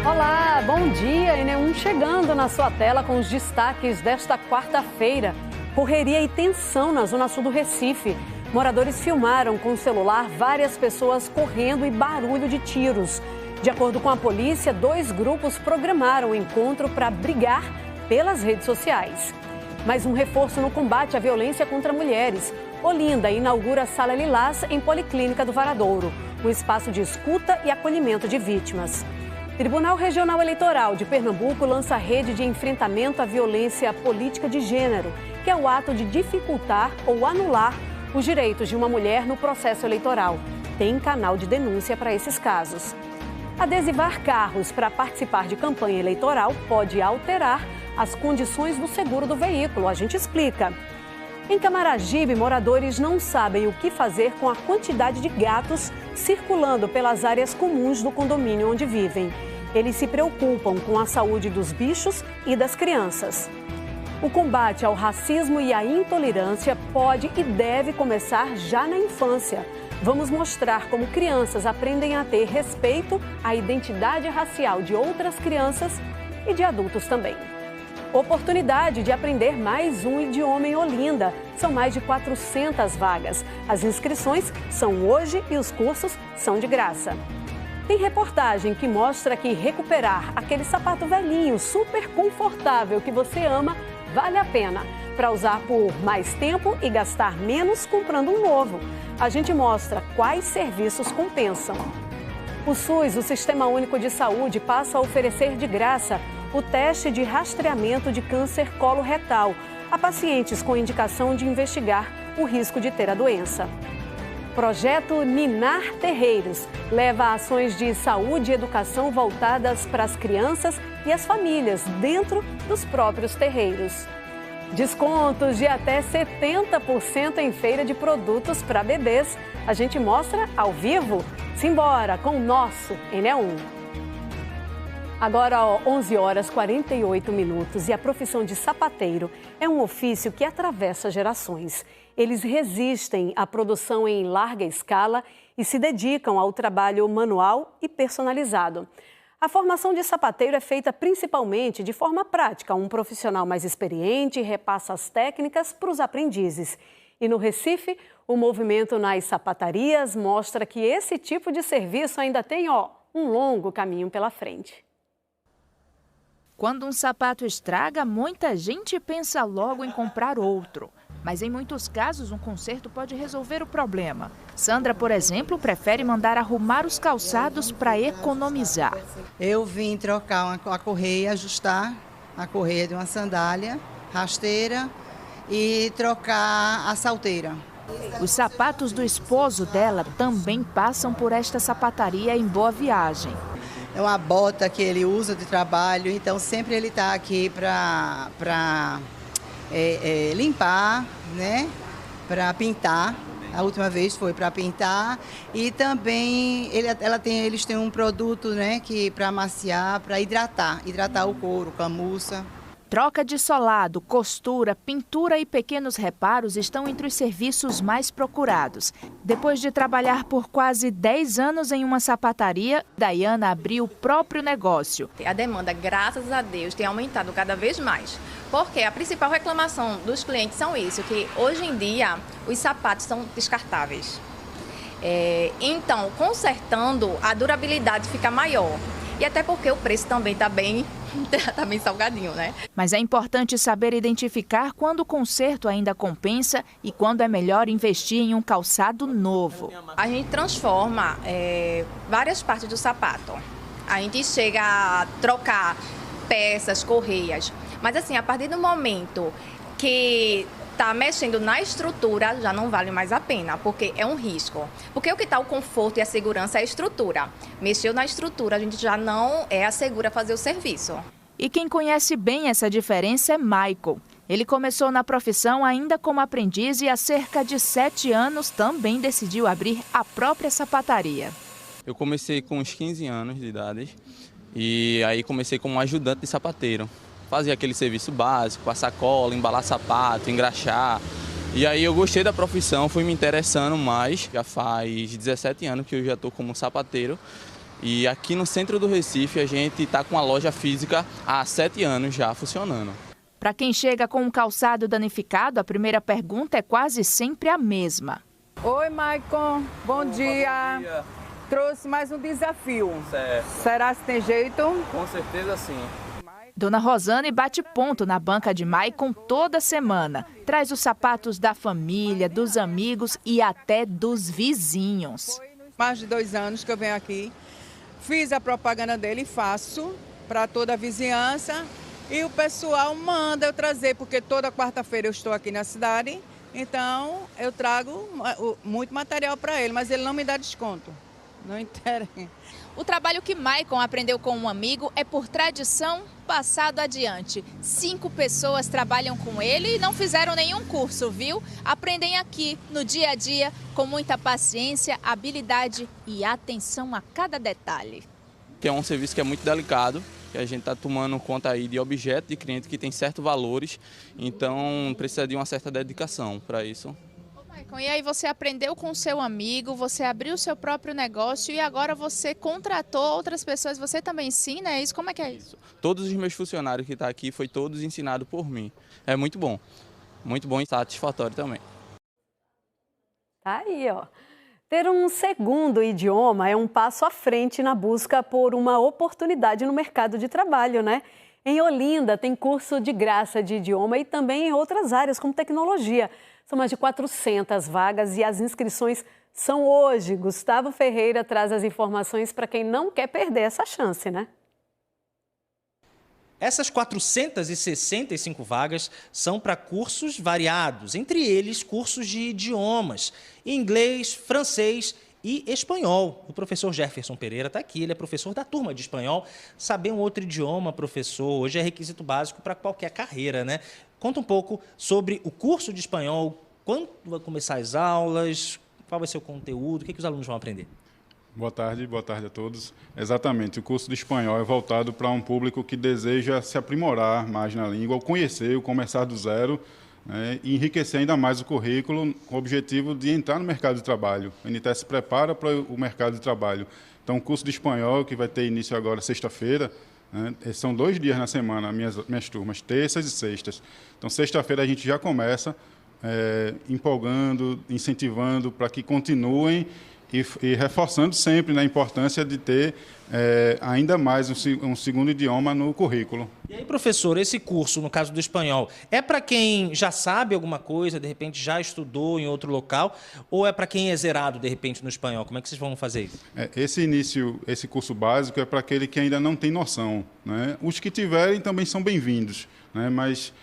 Olá, bom dia, Enem1 chegando na sua tela com os destaques desta quarta-feira. Correria e tensão na zona sul do Recife. Moradores filmaram com o celular várias pessoas correndo e barulho de tiros. De acordo com a polícia, 2 grupos programaram o encontro para brigar pelas redes sociais. Mais um reforço no combate à violência contra mulheres. Olinda inaugura Sala Lilás em Policlínica do Varadouro, um espaço de escuta e acolhimento de vítimas. Tribunal Regional Eleitoral de Pernambuco lança rede de enfrentamento à violência política de gênero, que é o ato de dificultar ou anular os direitos de uma mulher no processo eleitoral. Tem canal de denúncia para esses casos. Adesivar carros para participar de campanha eleitoral pode alterar as condições do seguro do veículo. A gente explica. Em Camaragibe, moradores não sabem o que fazer com a quantidade de gatos circulando pelas áreas comuns do condomínio onde vivem. Eles se preocupam com a saúde dos bichos e das crianças. O combate ao racismo e à intolerância pode e deve começar já na infância. Vamos mostrar como crianças aprendem a ter respeito à identidade racial de outras crianças e de adultos também. Oportunidade de aprender mais um idioma em Olinda. São mais de 400 vagas. As inscrições são hoje e os cursos são de graça. Tem reportagem que mostra que recuperar aquele sapato velhinho, super confortável que você ama, vale a pena para usar por mais tempo e gastar menos comprando um novo. A gente mostra quais serviços compensam. O SUS, o Sistema Único de Saúde, passa a oferecer de graça o teste de rastreamento de câncer coloretal a pacientes com indicação de investigar o risco de ter a doença. Projeto Ninar Terreiros leva a ações de saúde e educação voltadas para as crianças e as famílias dentro dos próprios terreiros. Descontos de até 70% em feira de produtos para bebês. A gente mostra ao vivo. Simbora com o nosso Enem1. Agora, 11 horas 48 minutos e a profissão de sapateiro é um ofício que atravessa gerações. Eles resistem à produção em larga escala e se dedicam ao trabalho manual e personalizado. A formação de sapateiro é feita principalmente de forma prática. Um profissional mais experiente repassa as técnicas para os aprendizes. E no Recife, o movimento nas sapatarias mostra que esse tipo de serviço ainda tem um longo caminho pela frente. Quando um sapato estraga, muita gente pensa logo em comprar outro. Mas em muitos casos, um conserto pode resolver o problema. Sandra, por exemplo, prefere mandar arrumar os calçados para economizar. Eu vim trocar a correia, ajustar a correia de uma sandália rasteira e trocar a salteira. Os sapatos do esposo dela também passam por esta sapataria em Boa Viagem. É uma bota que ele usa de trabalho, então sempre ele está aqui para limpar, né? Para pintar. A última vez foi para pintar e também eles têm um produto, né, que para amaciar, para hidratar o couro, camurça. Troca de solado, costura, pintura e pequenos reparos estão entre os serviços mais procurados. Depois de trabalhar por quase 10 anos em uma sapataria, Dayana abriu o próprio negócio. A demanda, graças a Deus, tem aumentado cada vez mais. Porque a principal reclamação dos clientes são isso, que hoje em dia os sapatos são descartáveis. Então, consertando, a durabilidade fica maior. E até porque o preço também está bem salgadinho, né? Mas é importante saber identificar quando o conserto ainda compensa e quando é melhor investir em um calçado novo. A gente transforma várias partes do sapato. A gente chega a trocar peças, correias. Mas assim, a partir do momento que está mexendo na estrutura, já não vale mais a pena, porque é um risco. Porque o que está o conforto e a segurança é a estrutura. Mexeu na estrutura, a gente já não assegura fazer o serviço. E quem conhece bem essa diferença é Michael. Ele começou na profissão ainda como aprendiz e há cerca de 7 anos também decidiu abrir a própria sapataria. Eu comecei com uns 15 anos de idade e aí comecei como ajudante de sapateiro. Fazia aquele serviço básico, passar cola, embalar sapato, engraxar. E aí eu gostei da profissão, fui me interessando mais. Já faz 17 anos que eu já estou como sapateiro. E aqui no centro do Recife a gente está com a loja física há 7 anos já funcionando. Para quem chega com um calçado danificado, a primeira pergunta é quase sempre a mesma. Oi, Maicon. Bom dia. Bom dia. Trouxe mais um desafio. Certo. Será que tem jeito? Com certeza sim. Dona Rosane bate ponto na banca de Maicon toda semana. Traz os sapatos da família, dos amigos e até dos vizinhos. Mais de 2 anos que eu venho aqui. Fiz a propaganda dele e faço para toda a vizinhança. E o pessoal manda eu trazer, porque toda quarta-feira eu estou aqui na cidade. Então eu trago muito material para ele, mas ele não me dá desconto. Não interessa. O trabalho que Maicon aprendeu com um amigo é por tradição passado adiante. 5 pessoas trabalham com ele e não fizeram nenhum curso, viu? Aprendem aqui, no dia a dia, com muita paciência, habilidade e atenção a cada detalhe. Que é um serviço que é muito delicado, que a gente está tomando conta aí de objetos de cliente que tem certos valores, então precisa de uma certa dedicação para isso. E aí você aprendeu com seu amigo, você abriu seu próprio negócio e agora você contratou outras pessoas, você também ensina, é isso? Como é que é isso? Todos os meus funcionários que estão aqui foi todos ensinados por mim. É muito bom e satisfatório também. Tá aí, ó. Ter um segundo idioma é um passo à frente na busca por uma oportunidade no mercado de trabalho, né? Em Olinda tem curso de graça de idioma e também em outras áreas, como tecnologia. São mais de 400 vagas e as inscrições são hoje. Gustavo Ferreira traz as informações para quem não quer perder essa chance, né? Essas 465 vagas são para cursos variados, entre eles cursos de idiomas, inglês, francês e espanhol. O professor Jefferson Pereira está aqui, ele é professor da turma de espanhol. Saber um outro idioma, professor, hoje é requisito básico para qualquer carreira, né? Conta um pouco sobre o curso de espanhol, quando vai começar as aulas, qual vai ser o conteúdo, o que os alunos vão aprender? Boa tarde a todos. Exatamente, o curso de espanhol é voltado para um público que deseja se aprimorar mais na língua, conhecer, começar do zero, né, e enriquecer ainda mais o currículo com o objetivo de entrar no mercado de trabalho. O NTS se prepara para o mercado de trabalho. Então, o curso de espanhol, que vai ter início agora sexta-feira, né, são 2 dias na semana, minhas turmas, terças e sextas. Então, sexta-feira a gente já começa empolgando, incentivando para que continuem e reforçando sempre a importância de ter ainda mais um segundo idioma no currículo. E aí, professor, esse curso, no caso do espanhol, é para quem já sabe alguma coisa, de repente já estudou em outro local, ou é para quem é zerado, de repente, no espanhol? Como é que vocês vão fazer isso? Esse curso básico é para aquele que ainda não tem noção, né? Os que tiverem também são bem-vindos, né? Mas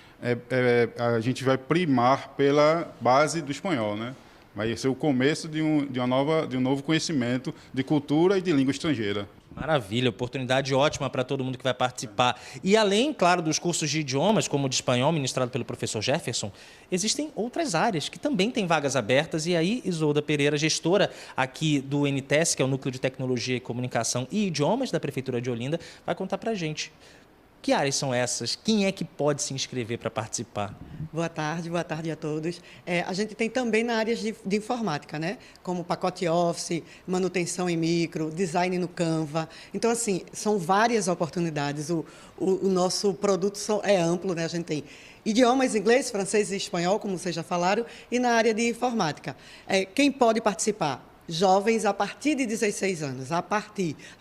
a gente vai primar pela base do espanhol, né? Vai ser o começo de um novo conhecimento de cultura e de língua estrangeira. Maravilha, oportunidade ótima para todo mundo que vai participar. E além, claro, dos cursos de idiomas, como o de espanhol, ministrado pelo professor Jefferson, existem outras áreas que também têm vagas abertas. E aí, Isolda Pereira, gestora aqui do NTS, que é o Núcleo de Tecnologia, Comunicação e Idiomas da Prefeitura de Olinda, vai contar para a gente. Que áreas são essas? Quem é que pode se inscrever para participar? Boa tarde a todos. A gente tem também na área de informática, né? Como pacote Office, manutenção em micro, design no Canva. Então, assim, são várias oportunidades. O nosso produto é amplo, né? A gente tem idiomas, inglês, francês e espanhol, como vocês já falaram, e na área de informática. Quem pode participar? Jovens a partir de 16 anos, a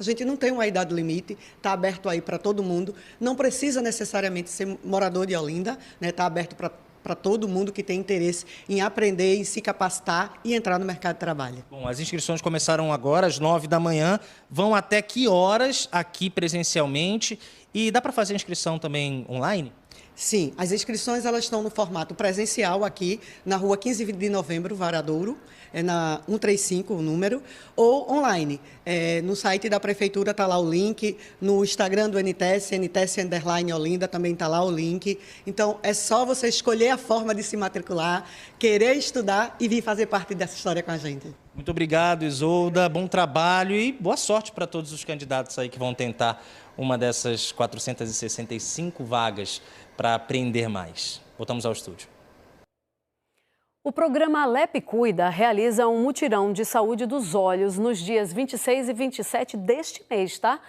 gente não tem uma idade limite, está aberto aí para todo mundo, não precisa necessariamente ser morador de Olinda, né? Está aberto para todo mundo que tem interesse em aprender, em se capacitar e entrar no mercado de trabalho. Bom, as inscrições começaram agora às 9 da manhã, vão até que horas aqui presencialmente e dá para fazer a inscrição também online? Sim, as inscrições elas estão no formato presencial aqui na rua 15 de novembro, Varadouro, na 135 o número, ou online. No site da Prefeitura está lá o link, no Instagram do NTS, NTS_Olinda, também está lá o link. Então, é só você escolher a forma de se matricular, querer estudar e vir fazer parte dessa história com a gente. Muito obrigado, Isolda, bom trabalho e boa sorte para todos os candidatos aí que vão tentar uma dessas 465 vagas para aprender mais. Voltamos ao estúdio. O programa Alep Cuida realiza um mutirão de saúde dos olhos nos dias 26 e 27 deste mês, tá?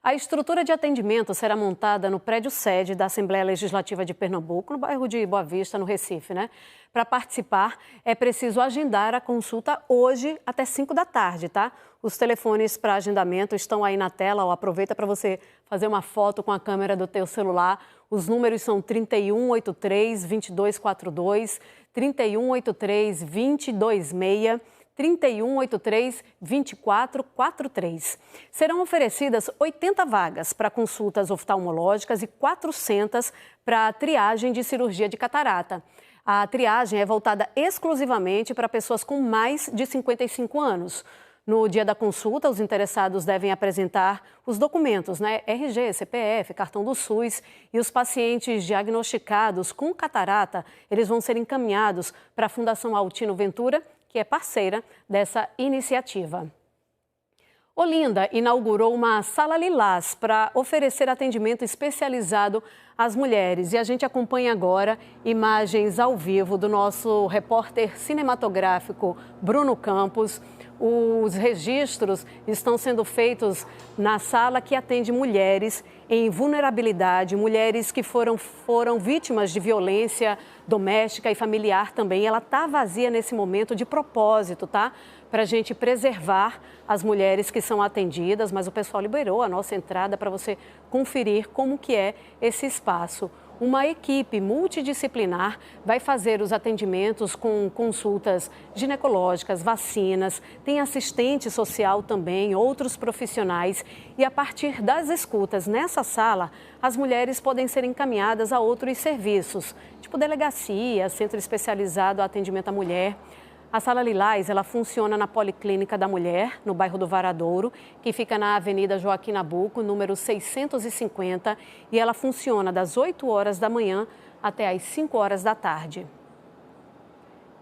A estrutura de atendimento será montada no prédio sede da Assembleia Legislativa de Pernambuco, no bairro de Boa Vista, no Recife, né? Para participar, é preciso agendar a consulta hoje até 5 da tarde, tá? Os telefones para agendamento estão aí na tela, ó, aproveita para você fazer uma foto com a câmera do teu celular. Os números são 3183-2242, 3183-226, 3183-2443. Serão oferecidas 80 vagas para consultas oftalmológicas e 400 para triagem de cirurgia de catarata. A triagem é voltada exclusivamente para pessoas com mais de 55 anos. No dia da consulta, os interessados devem apresentar os documentos, né? RG, CPF, cartão do SUS, e os pacientes diagnosticados com catarata, eles vão ser encaminhados para a Fundação Altino Ventura, que é parceira dessa iniciativa. Olinda inaugurou uma sala lilás para oferecer atendimento especializado às mulheres. E a gente acompanha agora imagens ao vivo do nosso repórter cinematográfico Bruno Campos. Os registros estão sendo feitos na sala que atende mulheres em vulnerabilidade, mulheres que foram vítimas de violência doméstica e familiar também. Ela está vazia nesse momento de propósito, tá? Para a gente preservar as mulheres que são atendidas, mas o pessoal liberou a nossa entrada para você conferir como que é esse espaço. Uma equipe multidisciplinar vai fazer os atendimentos com consultas ginecológicas, vacinas, tem assistente social também, outros profissionais. E a partir das escutas nessa sala, as mulheres podem ser encaminhadas a outros serviços, tipo delegacia, centro especializado a atendimento à mulher. A Sala Lilás, ela funciona na Policlínica da Mulher, no bairro do Varadouro, que fica na Avenida Joaquim Nabuco, número 650, e ela funciona das 8 horas da manhã até as 5 horas da tarde.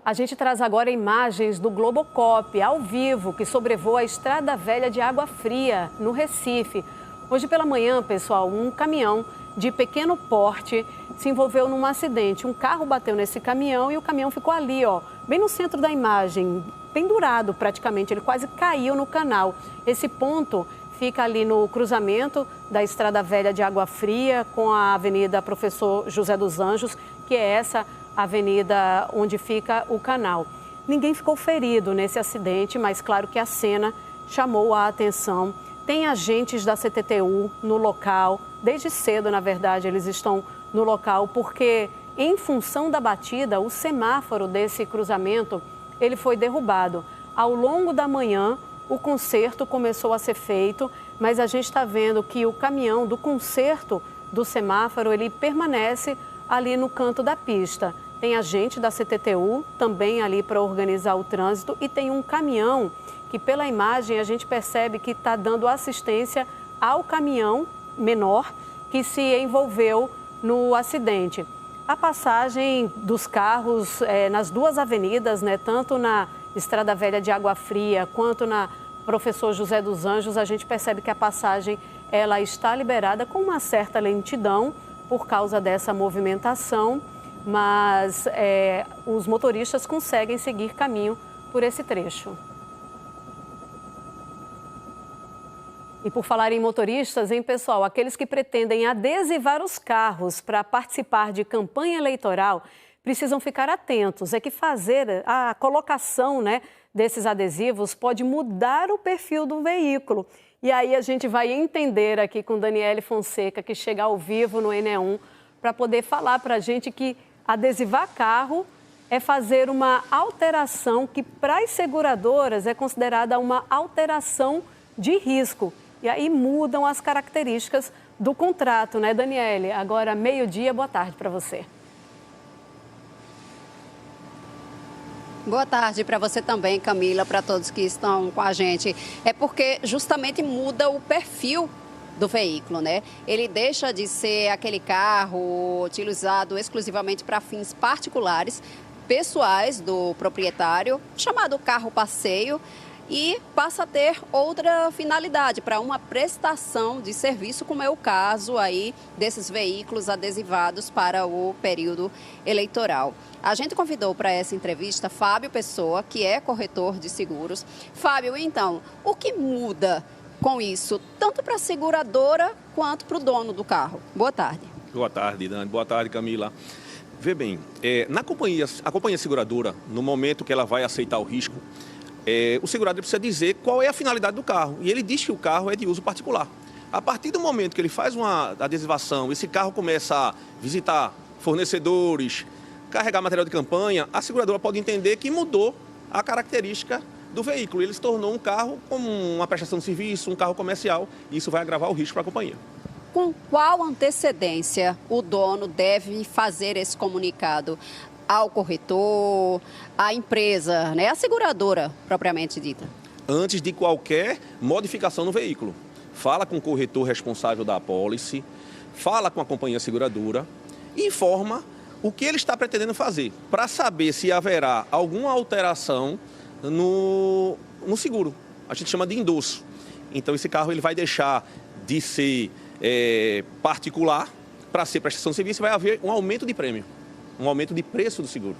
A gente traz agora imagens do Globocop, ao vivo, que sobrevoa a Estrada Velha de Água Fria, no Recife. Hoje pela manhã, pessoal, um caminhão de pequeno porte se envolveu num acidente. Um carro bateu nesse caminhão e o caminhão ficou ali, ó, bem no centro da imagem, pendurado praticamente. Ele quase caiu no canal. Esse ponto fica ali no cruzamento da Estrada Velha de Água Fria com a Avenida Professor José dos Anjos, que é essa avenida onde fica o canal. Ninguém ficou ferido nesse acidente, mas claro que a cena chamou a atenção. Tem agentes da CTTU no local, desde cedo, na verdade, eles estão no local, porque em função da batida, o semáforo desse cruzamento, ele foi derrubado. Ao longo da manhã, o conserto começou a ser feito, mas a gente está vendo que o caminhão do conserto do semáforo, ele permanece ali no canto da pista. Tem agente da CTTU também ali para organizar o trânsito e tem um caminhão que pela imagem a gente percebe que está dando assistência ao caminhão menor que se envolveu no acidente. A passagem dos carros nas duas avenidas, né, tanto na Estrada Velha de Água Fria quanto na Professor José dos Anjos, a gente percebe que a passagem ela está liberada com uma certa lentidão por causa dessa movimentação, mas os motoristas conseguem seguir caminho por esse trecho. E por falar em motoristas, hein, pessoal, aqueles que pretendem adesivar os carros para participar de campanha eleitoral precisam ficar atentos. É que fazer a colocação, né, desses adesivos pode mudar o perfil do veículo. E aí a gente vai entender aqui com Daniele Fonseca, que chega ao vivo no NE1, para poder falar para a gente que adesivar carro é fazer uma alteração que para as seguradoras é considerada uma alteração de risco. E aí mudam as características do contrato, né, Daniele? Agora, meio-dia, boa tarde para você. Boa tarde para você também, Camila, para todos que estão com a gente. É porque justamente muda o perfil do veículo, né? Ele deixa de ser aquele carro utilizado exclusivamente para fins particulares, pessoais do proprietário, chamado carro passeio, e passa a ter outra finalidade, para uma prestação de serviço, como é o caso aí desses veículos adesivados para o período eleitoral. A gente convidou para essa entrevista Fábio Pessoa, que é corretor de seguros. Fábio, então, o que muda com isso, tanto para a seguradora quanto para o dono do carro? Boa tarde. Boa tarde, Dani. Boa tarde, Camila. Vê bem, a companhia seguradora, no momento que ela vai aceitar o risco, o segurador precisa dizer qual é a finalidade do carro. E ele diz que o carro é de uso particular. A partir do momento que ele faz uma adesivação, esse carro começa a visitar fornecedores, carregar material de campanha, a seguradora pode entender que mudou a característica do veículo. Ele se tornou um carro como uma prestação de serviço, um carro comercial, e isso vai agravar o risco para a companhia. Com qual antecedência o dono deve fazer esse comunicado ao corretor, à empresa, né, à seguradora propriamente dita? Antes de qualquer modificação no veículo. Fala com o corretor responsável da apólice, fala com a companhia seguradora e informa o que ele está pretendendo fazer, para saber se haverá alguma alteração no seguro. A gente chama de endosso. Então, esse carro ele vai deixar de ser particular para ser prestação de serviço e vai haver um aumento de prêmio, um aumento de preço do seguro.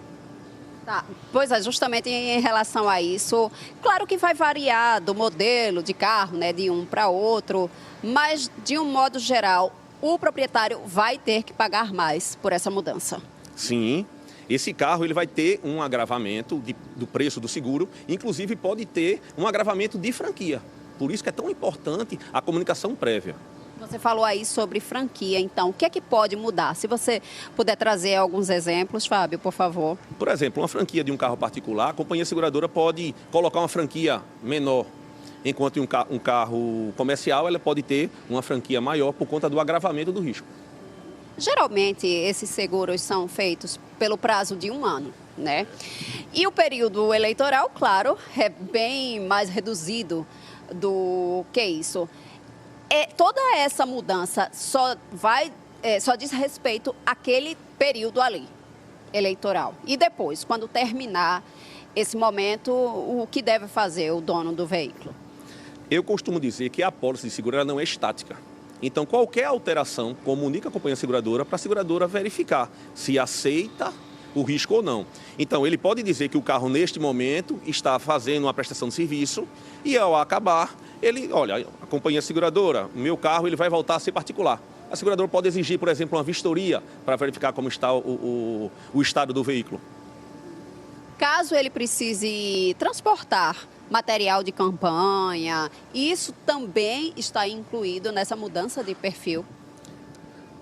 Tá. Pois é, justamente em relação a isso, claro que vai variar do modelo de carro, né, de um para outro, mas de um modo geral, o proprietário vai ter que pagar mais por essa mudança. Sim, esse carro ele vai ter um agravamento do preço do seguro, inclusive pode ter um agravamento de franquia. Por isso que é tão importante a comunicação prévia. Você falou aí sobre franquia, então, o que é que pode mudar? Se você puder trazer alguns exemplos, Fábio, por favor. Por exemplo, uma franquia de um carro particular, a companhia seguradora pode colocar uma franquia menor, enquanto um carro comercial ela pode ter uma franquia maior por conta do agravamento do risco. Geralmente, esses seguros são feitos pelo prazo de 1 ano, né? E o período eleitoral, claro, é bem mais reduzido do que isso. Toda essa mudança só diz respeito àquele período ali, eleitoral. E depois, quando terminar esse momento, o que deve fazer o dono do veículo? Eu costumo dizer que a apólice de seguro ela não é estática. Então, qualquer alteração, comunica a companhia seguradora para a seguradora verificar se aceita o risco ou não. Então, ele pode dizer que o carro, neste momento, está fazendo uma prestação de serviço e, ao acabar, olha, a companhia seguradora, o meu carro ele vai voltar a ser particular. A seguradora pode exigir, por exemplo, uma vistoria para verificar como está o estado do veículo. Caso ele precise transportar material de campanha, isso também está incluído nessa mudança de perfil?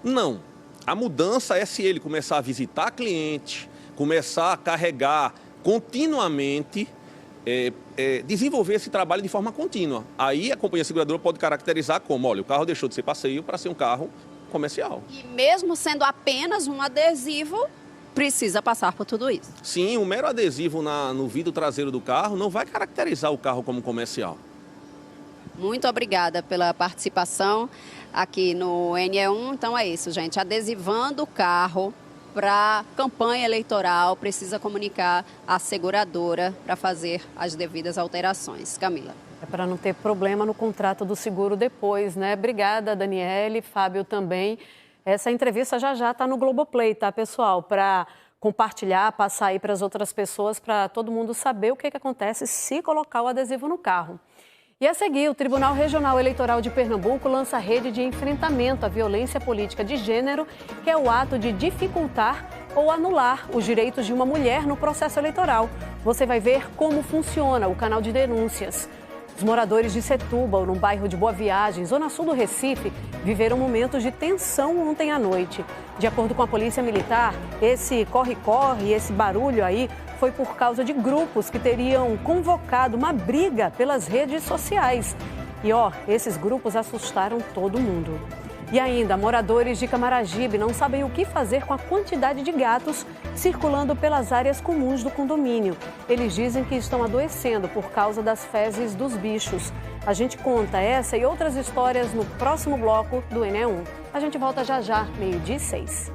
Não. A mudança é se ele começar a visitar cliente, começar a carregar continuamente, desenvolver esse trabalho de forma contínua. Aí a companhia seguradora pode caracterizar como, olha, o carro deixou de ser passeio para ser um carro comercial. E mesmo sendo apenas um adesivo, precisa passar por tudo isso? Sim, um mero adesivo no vidro traseiro do carro não vai caracterizar o carro como comercial. Muito obrigada pela participação aqui no NE1. Então é isso, gente. Adesivando o carro para campanha eleitoral, precisa comunicar à seguradora para fazer as devidas alterações. Camila. É para não ter problema no contrato do seguro depois, né? Obrigada, Daniele, Fábio também. Essa entrevista já está no Globoplay, tá, pessoal? Para compartilhar, passar aí para as outras pessoas, para todo mundo saber o que acontece se colocar o adesivo no carro. E a seguir, o Tribunal Regional Eleitoral de Pernambuco lança a rede de enfrentamento à violência política de gênero, que é o ato de dificultar ou anular os direitos de uma mulher no processo eleitoral. Você vai ver como funciona o canal de denúncias. Os moradores de Setúbal, no bairro de Boa Viagem, zona sul do Recife, viveram momentos de tensão ontem à noite. De acordo com a Polícia Militar, esse corre-corre, esse barulho aí, foi por causa de grupos que teriam convocado uma briga pelas redes sociais. E esses grupos assustaram todo mundo. E ainda, moradores de Camaragibe não sabem o que fazer com a quantidade de gatos circulando pelas áreas comuns do condomínio. Eles dizem que estão adoecendo por causa das fezes dos bichos. A gente conta essa e outras histórias no próximo bloco do NE1. A gente volta já, 12:06.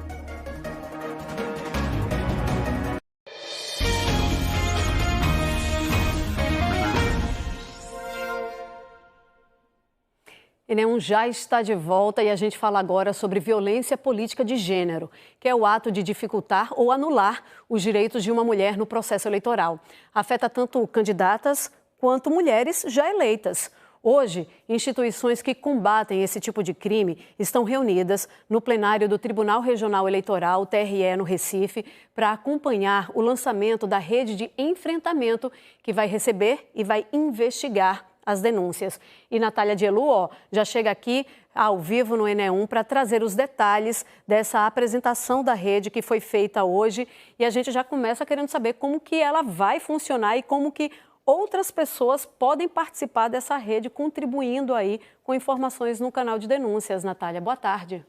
Enem já está de volta e a gente fala agora sobre violência política de gênero, que é o ato de dificultar ou anular os direitos de uma mulher no processo eleitoral. Afeta tanto candidatas quanto mulheres já eleitas. Hoje, instituições que combatem esse tipo de crime estão reunidas no plenário do Tribunal Regional Eleitoral, TRE, no Recife, para acompanhar o lançamento da rede de enfrentamento que vai receber e vai investigar as denúncias. E Natália Dielu, já chega aqui ao vivo no Enem para trazer os detalhes dessa apresentação da rede que foi feita hoje. E a gente já começa querendo saber como que ela vai funcionar e como que outras pessoas podem participar dessa rede, contribuindo aí com informações no canal de denúncias. Natália, boa tarde.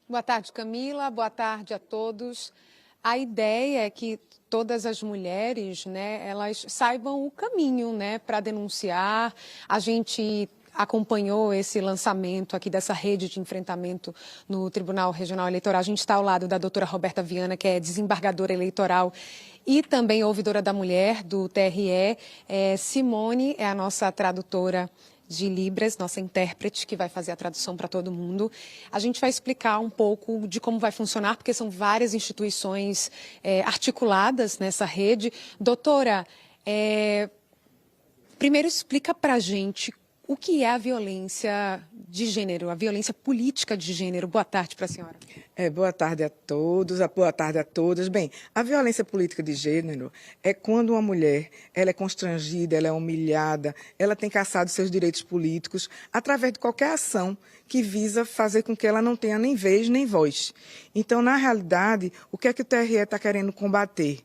Boa tarde, Camila. Boa tarde a todos. A ideia é que todas as mulheres, elas saibam o caminho, para denunciar. A gente acompanhou esse lançamento aqui dessa rede de enfrentamento no Tribunal Regional Eleitoral. A gente está ao lado da doutora Roberta Viana, que é desembargadora eleitoral e também ouvidora da mulher do TRE. Simone é a nossa tradutora de Libras, nossa intérprete, que vai fazer a tradução para todo mundo. A gente vai explicar um pouco de como vai funcionar, porque são várias instituições articuladas nessa rede. Doutora, primeiro explica para a gente o que é a violência de gênero, a violência política de gênero. Boa tarde para a senhora. Boa tarde a todos, boa tarde a todas. Bem, a violência política de gênero é quando uma mulher ela é constrangida, ela é humilhada, ela tem cassado seus direitos políticos através de qualquer ação que visa fazer com que ela não tenha nem vez nem voz. Então, na realidade, o que é que o TRE está querendo combater?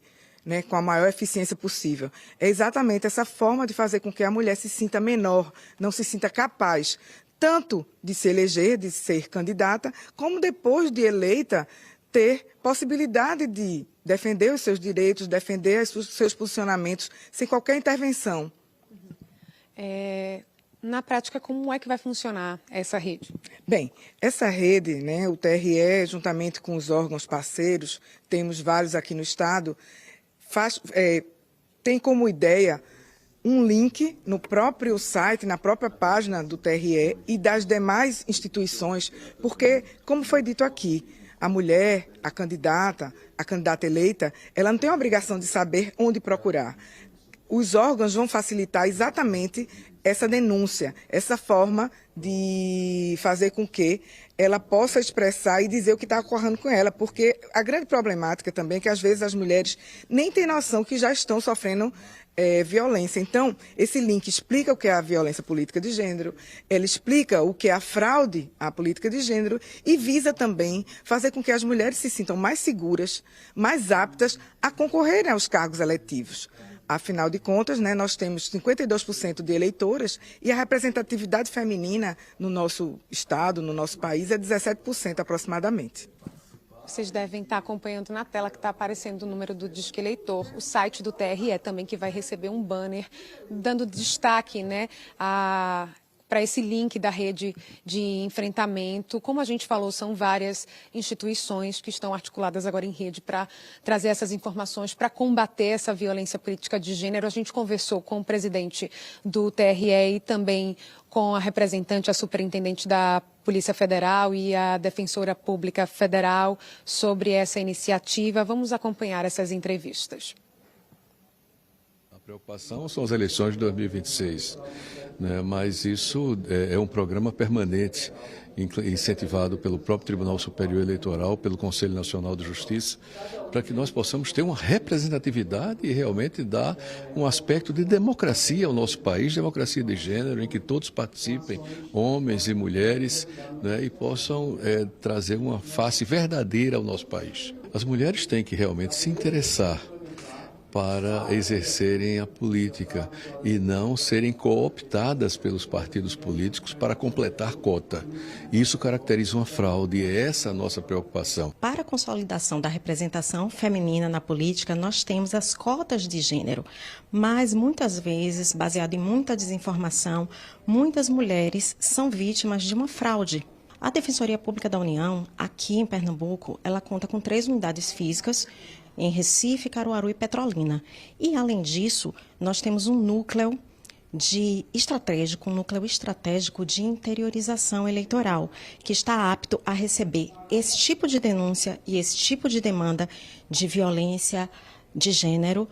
Com a maior eficiência possível. É exatamente essa forma de fazer com que a mulher se sinta menor, não se sinta capaz, tanto de se eleger, de ser candidata, como depois de eleita, ter possibilidade de defender os seus direitos, defender os seus posicionamentos, sem qualquer intervenção. Na prática, como é que vai funcionar essa rede? Bem, essa rede, o TRE, juntamente com os órgãos parceiros, temos vários aqui no Estado, tem como ideia um link no próprio site, na própria página do TRE e das demais instituições, porque, como foi dito aqui, a mulher, a candidata eleita, ela não tem a obrigação de saber onde procurar. Os órgãos vão facilitar exatamente essa denúncia, essa forma de fazer com que ela possa expressar e dizer o que está ocorrendo com ela, porque a grande problemática também é que às vezes as mulheres nem têm noção que já estão sofrendo violência. Então, esse link explica o que é a violência política de gênero, ele explica o que é a fraude à política de gênero e visa também fazer com que as mulheres se sintam mais seguras, mais aptas a concorrerem aos cargos eletivos. Afinal de contas, nós temos 52% de eleitoras e a representatividade feminina no nosso estado, no nosso país, é 17% aproximadamente. Vocês devem estar acompanhando na tela que está aparecendo o número do Disque Eleitor, o site do TRE também, que vai receber um banner dando destaque para esse link da rede de enfrentamento. Como a gente falou, são várias instituições que estão articuladas agora em rede para trazer essas informações, para combater essa violência política de gênero. A gente conversou com o presidente do TRE e também com a representante, a superintendente da Polícia Federal e a Defensora Pública Federal sobre essa iniciativa. Vamos acompanhar essas entrevistas. A preocupação são as eleições de 2026. Mas isso é um programa permanente, incentivado pelo próprio Tribunal Superior Eleitoral, pelo Conselho Nacional de Justiça, para que nós possamos ter uma representatividade e realmente dar um aspecto de democracia ao nosso país, democracia de gênero, em que todos participem, homens e mulheres, e possam trazer uma face verdadeira ao nosso país. As mulheres têm que realmente se interessar para exercerem a política e não serem cooptadas pelos partidos políticos para completar cota. Isso caracteriza uma fraude e essa é a nossa preocupação. Para a consolidação da representação feminina na política, nós temos as cotas de gênero, mas muitas vezes, baseado em muita desinformação, muitas mulheres são vítimas de uma fraude. A Defensoria Pública da União, aqui em Pernambuco, ela conta com 3 unidades físicas, em Recife, Caruaru e Petrolina. E, além disso, nós temos um núcleo um núcleo estratégico de interiorização eleitoral, que está apto a receber esse tipo de denúncia e esse tipo de demanda de violência de gênero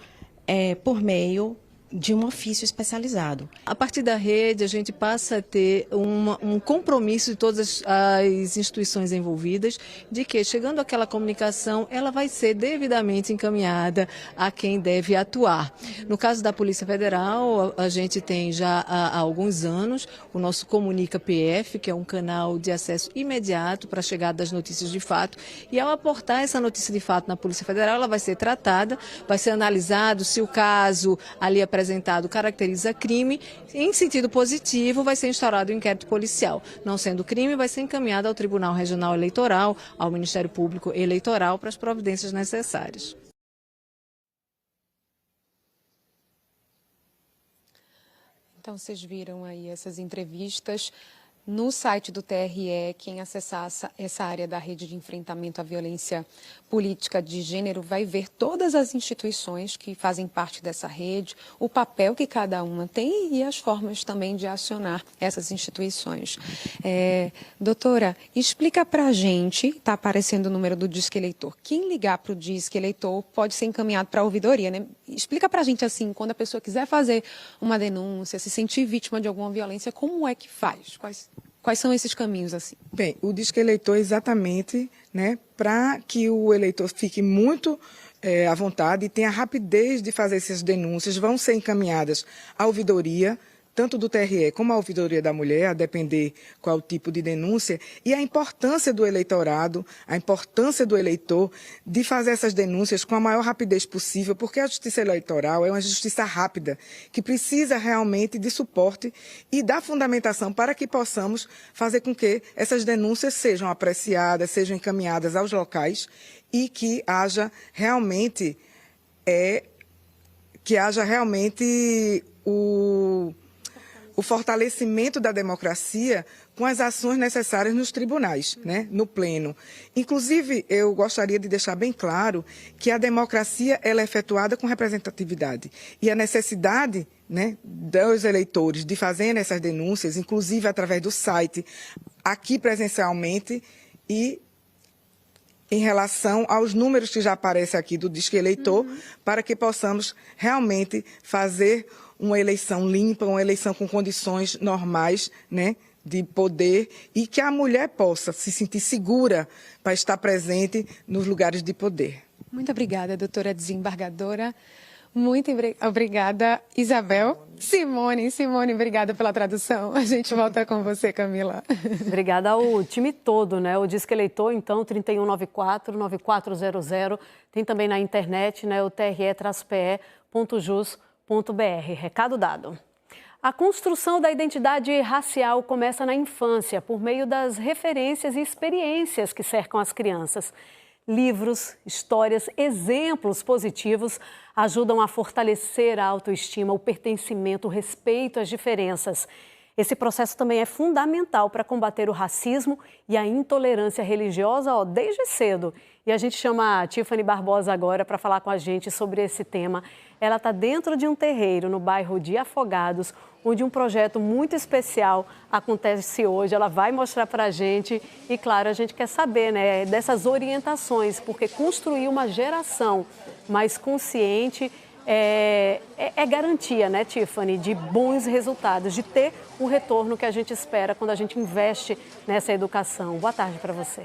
por meio de um ofício especializado. A partir da rede, a gente passa a ter um compromisso de todas as instituições envolvidas de que, chegando aquela comunicação, ela vai ser devidamente encaminhada a quem deve atuar. No caso da Polícia Federal, a gente tem já há alguns anos o nosso Comunica PF, que é um canal de acesso imediato para a chegada das notícias de fato, e ao aportar essa notícia de fato na Polícia Federal, ela vai ser tratada, vai ser analisado se o caso ali apresentado caracteriza crime, em sentido positivo vai ser instaurado um inquérito policial. Não sendo crime, vai ser encaminhado ao Tribunal Regional Eleitoral, ao Ministério Público Eleitoral para as providências necessárias. Então, vocês viram aí essas entrevistas. No site do TRE, quem acessar essa área da rede de enfrentamento à violência política de gênero vai ver todas as instituições que fazem parte dessa rede, o papel que cada uma tem e as formas também de acionar essas instituições. Doutora, explica para a gente, está aparecendo o número do Disque Eleitor. Quem ligar para o Disque Eleitor pode ser encaminhado para a ouvidoria, né? Explica para a gente, assim, quando a pessoa quiser fazer uma denúncia, se sentir vítima de alguma violência, como é que faz? Quais são esses caminhos, assim? Bem, o Disque Eleitor é exatamente, né, para que o eleitor fique muito à vontade e tenha rapidez de fazer essas denúncias, vão ser encaminhadas à ouvidoria, tanto do TRE como à ouvidoria da mulher, a depender qual o tipo de denúncia, e a importância do eleitorado, a importância do eleitor de fazer essas denúncias com a maior rapidez possível, porque a justiça eleitoral é uma justiça rápida, que precisa realmente de suporte e da fundamentação para que possamos fazer com que essas denúncias sejam apreciadas, sejam encaminhadas aos locais e que haja realmente o fortalecimento da democracia com as ações necessárias nos tribunais, né, no pleno. Inclusive, eu gostaria de deixar bem claro que a democracia ela é efetuada com representatividade. E a necessidade, né, dos eleitores de fazerem essas denúncias, inclusive através do site, aqui presencialmente e em relação aos números que já aparecem aqui do Disque Eleitor, para que possamos realmente fazer uma eleição limpa, uma eleição com condições normais, né, de poder, e que a mulher possa se sentir segura para estar presente nos lugares de poder. Muito obrigada, doutora desembargadora. Muito obrigada, Isabel. Simone, obrigada pela tradução. A gente volta com você, Camila. Obrigada ao time todo, né? O Disque Eleitor, então, 3194-9400. Tem também na internet, né? O tre-pe.jus.br. Recado dado. A construção da identidade racial começa na infância, por meio das referências e experiências que cercam as crianças. Livros, histórias, exemplos positivos ajudam a fortalecer a autoestima, o pertencimento, o respeito às diferenças. Esse processo também é fundamental para combater o racismo e a intolerância religiosa desde cedo. E a gente chama a Tiffany Barbosa agora para falar com a gente sobre esse tema. Ela está dentro de um terreiro no bairro de Afogados, onde um projeto muito especial acontece hoje. Ela vai mostrar para a gente e, claro, a gente quer saber, né, dessas orientações, porque construir uma geração mais consciente é garantia, né, Tiffany, de bons resultados, de ter o retorno que a gente espera quando a gente investe nessa educação. Boa tarde para você.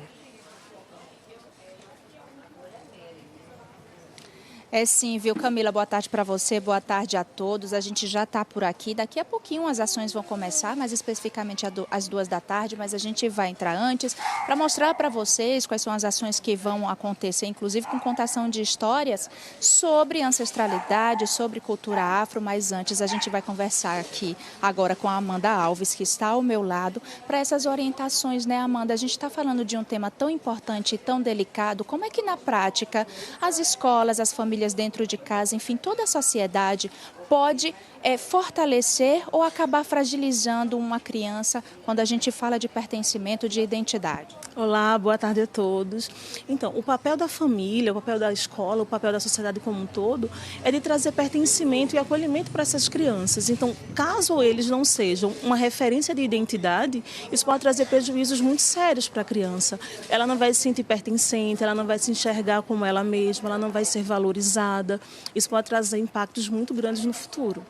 É sim, viu, Camila? Boa tarde para você, boa tarde a todos. A gente já está por aqui. Daqui a pouquinho as ações vão começar, mais especificamente às 2 da tarde, mas a gente vai entrar antes para mostrar para vocês quais são as ações que vão acontecer, inclusive com contação de histórias sobre ancestralidade, sobre cultura afro, mas antes a gente vai conversar aqui agora com a Amanda Alves, que está ao meu lado, para essas orientações, né, Amanda? A gente está falando de um tema tão importante e tão delicado. Como é que na prática as escolas, as famílias dentro de casa, enfim, toda a sociedade pode fortalecer ou acabar fragilizando uma criança quando a gente fala de pertencimento, de identidade? Olá, boa tarde a todos. Então, o papel da família, o papel da escola, o papel da sociedade como um todo é de trazer pertencimento e acolhimento para essas crianças. Então, caso eles não sejam uma referência de identidade, isso pode trazer prejuízos muito sérios para a criança. Ela não vai se sentir pertencente, ela não vai se enxergar como ela mesma, ela não vai ser valorizada. Isso pode trazer impactos muito grandes no futuro.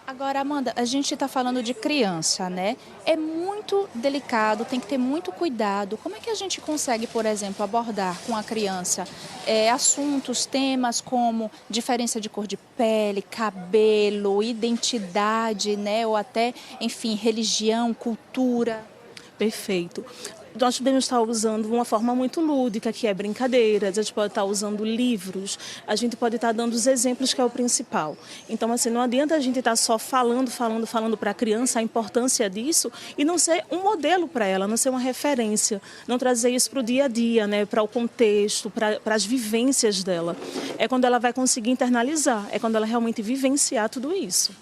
Agora, Amanda, a gente está falando de criança, né? É muito delicado, tem que ter muito cuidado. Como é que a gente consegue, por exemplo, abordar com a criança assuntos, temas como diferença de cor de pele, cabelo, identidade, né? Ou até, enfim, religião, cultura? Perfeito. Nós podemos estar usando uma forma muito lúdica, que é brincadeiras, a gente pode estar usando livros, a gente pode estar dando os exemplos, que é o principal. Então, assim, não adianta a gente estar só falando para a criança a importância disso e não ser um modelo para ela, não ser uma referência, não trazer isso para o dia a dia, né, para o contexto, para as vivências dela. É quando ela vai conseguir internalizar, é quando ela realmente vivenciar tudo isso.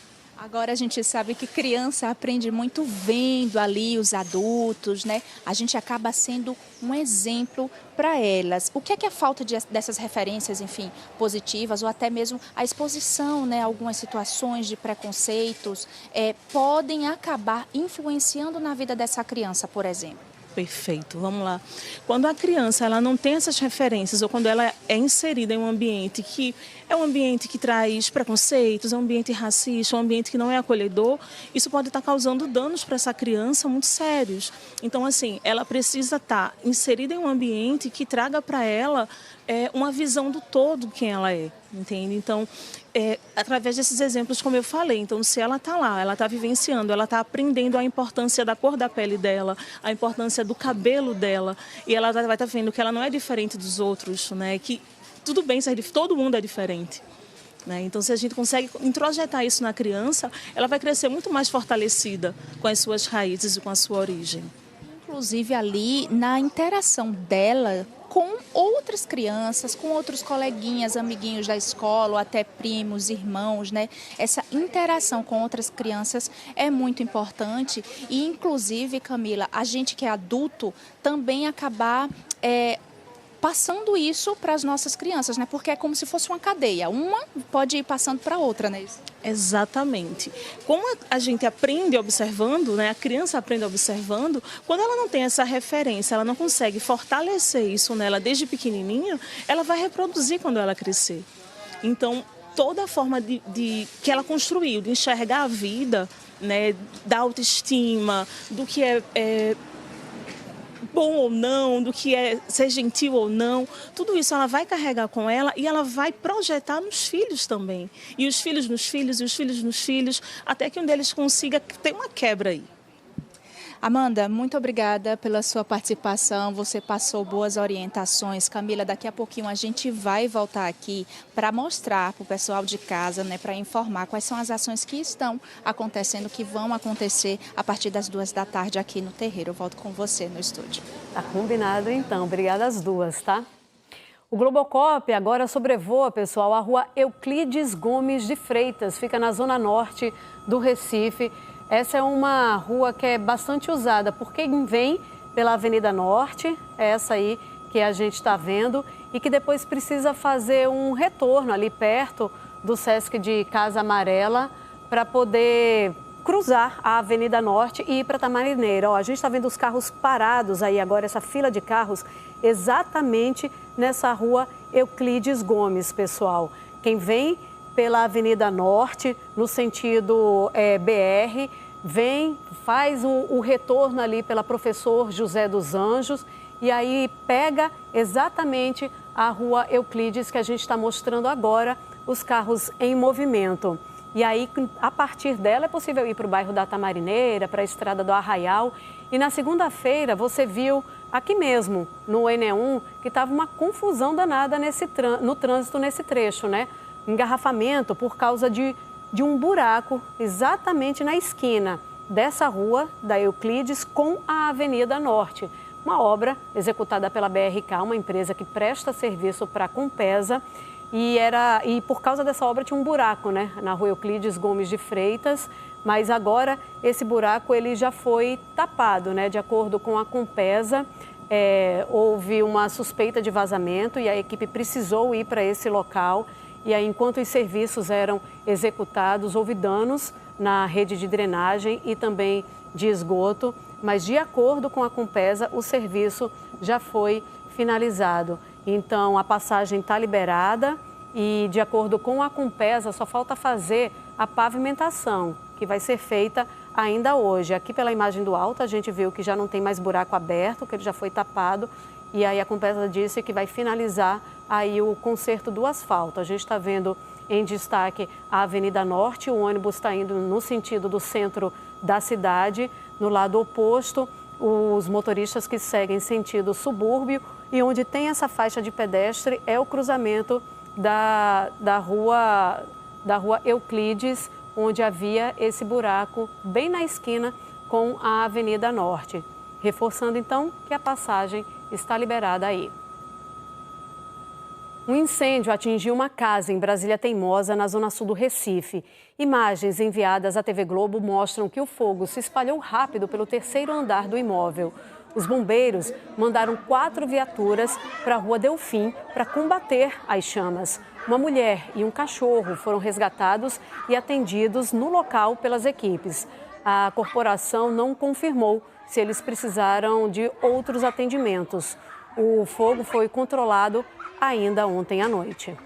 Agora a gente sabe que criança aprende muito vendo ali os adultos, né? A gente acaba sendo um exemplo para elas. O que é a falta dessas referências, enfim, positivas ou até mesmo a exposição, né, a algumas situações de preconceitos, podem acabar influenciando na vida dessa criança, por exemplo? Perfeito, vamos lá. Quando a criança ela não tem essas referências ou quando ela é inserida em um ambiente que é um ambiente que traz preconceitos, é um ambiente racista, um ambiente que não é acolhedor, isso pode estar causando danos para essa criança muito sérios. Então, assim, ela precisa estar inserida em um ambiente que traga para ela uma visão do todo quem ela é, entende? Então, através desses exemplos, como eu falei, então se ela está lá, ela está vivenciando, ela está aprendendo a importância da cor da pele dela, a importância do cabelo dela, e ela vai estar vendo que ela não é diferente dos outros, né? Que tudo bem, todo mundo é diferente. Né? Então, se a gente consegue introjetar isso na criança, ela vai crescer muito mais fortalecida com as suas raízes e com a sua origem. Inclusive ali na interação dela com outras crianças, com outros coleguinhas, amiguinhos da escola, ou até primos, irmãos, né? Essa interação com outras crianças é muito importante e, inclusive, Camila, a gente que é adulto também acabar passando isso para as nossas crianças, né? Porque é como se fosse uma cadeia. Uma pode ir passando para outra, né? Exatamente. Como a gente aprende observando, né? A criança aprende observando, quando ela não tem essa referência, ela não consegue fortalecer isso nela desde pequenininha, ela vai reproduzir quando ela crescer. Então, toda a forma que ela construiu, de enxergar a vida, né? Da autoestima, do que é bom ou não, do que é ser gentil ou não, tudo isso ela vai carregar com ela e ela vai projetar nos filhos também. E os filhos nos filhos, e os filhos nos filhos, até que um deles consiga ter uma quebra aí. Amanda, muito obrigada pela sua participação, você passou boas orientações. Camila, daqui a pouquinho a gente vai voltar aqui para mostrar para o pessoal de casa, né, para informar quais são as ações que estão acontecendo, que vão acontecer a partir das 2 da tarde aqui no terreiro. Eu volto com você no estúdio. Tá combinado então, obrigada às duas, tá? O Globocop agora sobrevoa, pessoal, a rua Euclides Gomes de Freitas, fica na zona norte do Recife. Essa é uma rua que é bastante usada por quem vem pela Avenida Norte, é essa aí que a gente está vendo, e que depois precisa fazer um retorno ali perto do Sesc de Casa Amarela para poder cruzar a Avenida Norte e ir para Tamarineira. Ó, a gente está vendo os carros parados aí agora, essa fila de carros, exatamente nessa rua Euclides Gomes, pessoal. Quem vem pela Avenida Norte, no sentido BR, vem, faz o retorno ali pela Professor José dos Anjos e aí pega exatamente a rua Euclides que a gente está mostrando agora, os carros em movimento. E aí, a partir dela, é possível ir para o bairro da Tamarineira, para a Estrada do Arraial. E na segunda-feira, você viu aqui mesmo, no ENE1, que estava uma confusão danada no trânsito nesse trecho, né? Engarrafamento por causa de um buraco exatamente na esquina dessa rua da Euclides com a Avenida Norte. Uma obra executada pela BRK, uma empresa que presta serviço para a Compesa. e por causa dessa obra tinha um buraco, né, na rua Euclides Gomes de Freitas, mas agora esse buraco ele já foi tapado, né, de acordo com a Compesa. Houve uma suspeita de vazamento e a equipe precisou ir para esse local. E aí, enquanto os serviços eram executados, houve danos na rede de drenagem e também de esgoto. Mas, de acordo com a Compesa, o serviço já foi finalizado. Então, a passagem está liberada e, de acordo com a Compesa, só falta fazer a pavimentação, que vai ser feita ainda hoje. Aqui pela imagem do alto a gente viu que já não tem mais buraco aberto, que ele já foi tapado e aí a Compesa disse que vai finalizar aí o conserto do asfalto. A gente está vendo em destaque a Avenida Norte, o ônibus está indo no sentido do centro da cidade. No lado oposto, os motoristas que seguem sentido subúrbio e onde tem essa faixa de pedestre é o cruzamento da rua Euclides, onde havia esse buraco bem na esquina com a Avenida Norte. Reforçando, então, que a passagem está liberada aí. Um incêndio atingiu uma casa em Brasília Teimosa, na zona sul do Recife. Imagens enviadas à TV Globo mostram que o fogo se espalhou rápido pelo terceiro andar do imóvel. Os bombeiros mandaram 4 viaturas para a Rua Delfim para combater as chamas. Uma mulher e um cachorro foram resgatados e atendidos no local pelas equipes. A corporação não confirmou se eles precisaram de outros atendimentos. O fogo foi controlado ainda ontem à noite.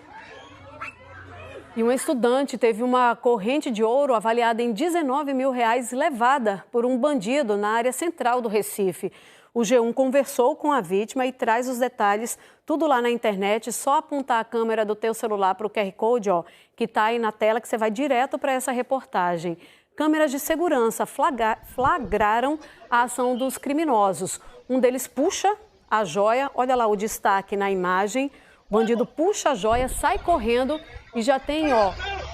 E um estudante teve uma corrente de ouro avaliada em R$19 mil levada por um bandido na área central do Recife. O G1 conversou com a vítima e traz os detalhes, tudo lá na internet. Só apontar a câmera do teu celular para o QR Code, que está aí na tela, que você vai direto para essa reportagem. Câmeras de segurança flagraram a ação dos criminosos. Um deles puxa a joia, olha lá o destaque na imagem. O bandido puxa a joia, sai correndo e já tem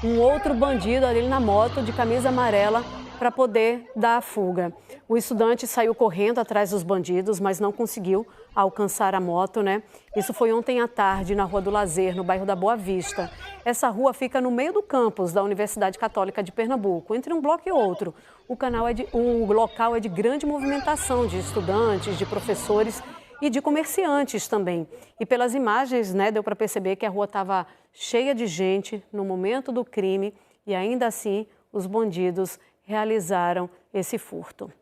um outro bandido ali na moto de camisa amarela para poder dar a fuga. O estudante saiu correndo atrás dos bandidos, mas não conseguiu alcançar a moto, né? Isso foi ontem à tarde na Rua do Lazer, no bairro da Boa Vista. Essa rua fica no meio do campus da Universidade Católica de Pernambuco, entre um bloco e outro. O local é de grande movimentação de estudantes, de professores e de comerciantes também. E pelas imagens, né, deu para perceber que a rua estava cheia de gente no momento do crime e ainda assim os bandidos realizaram esse furto.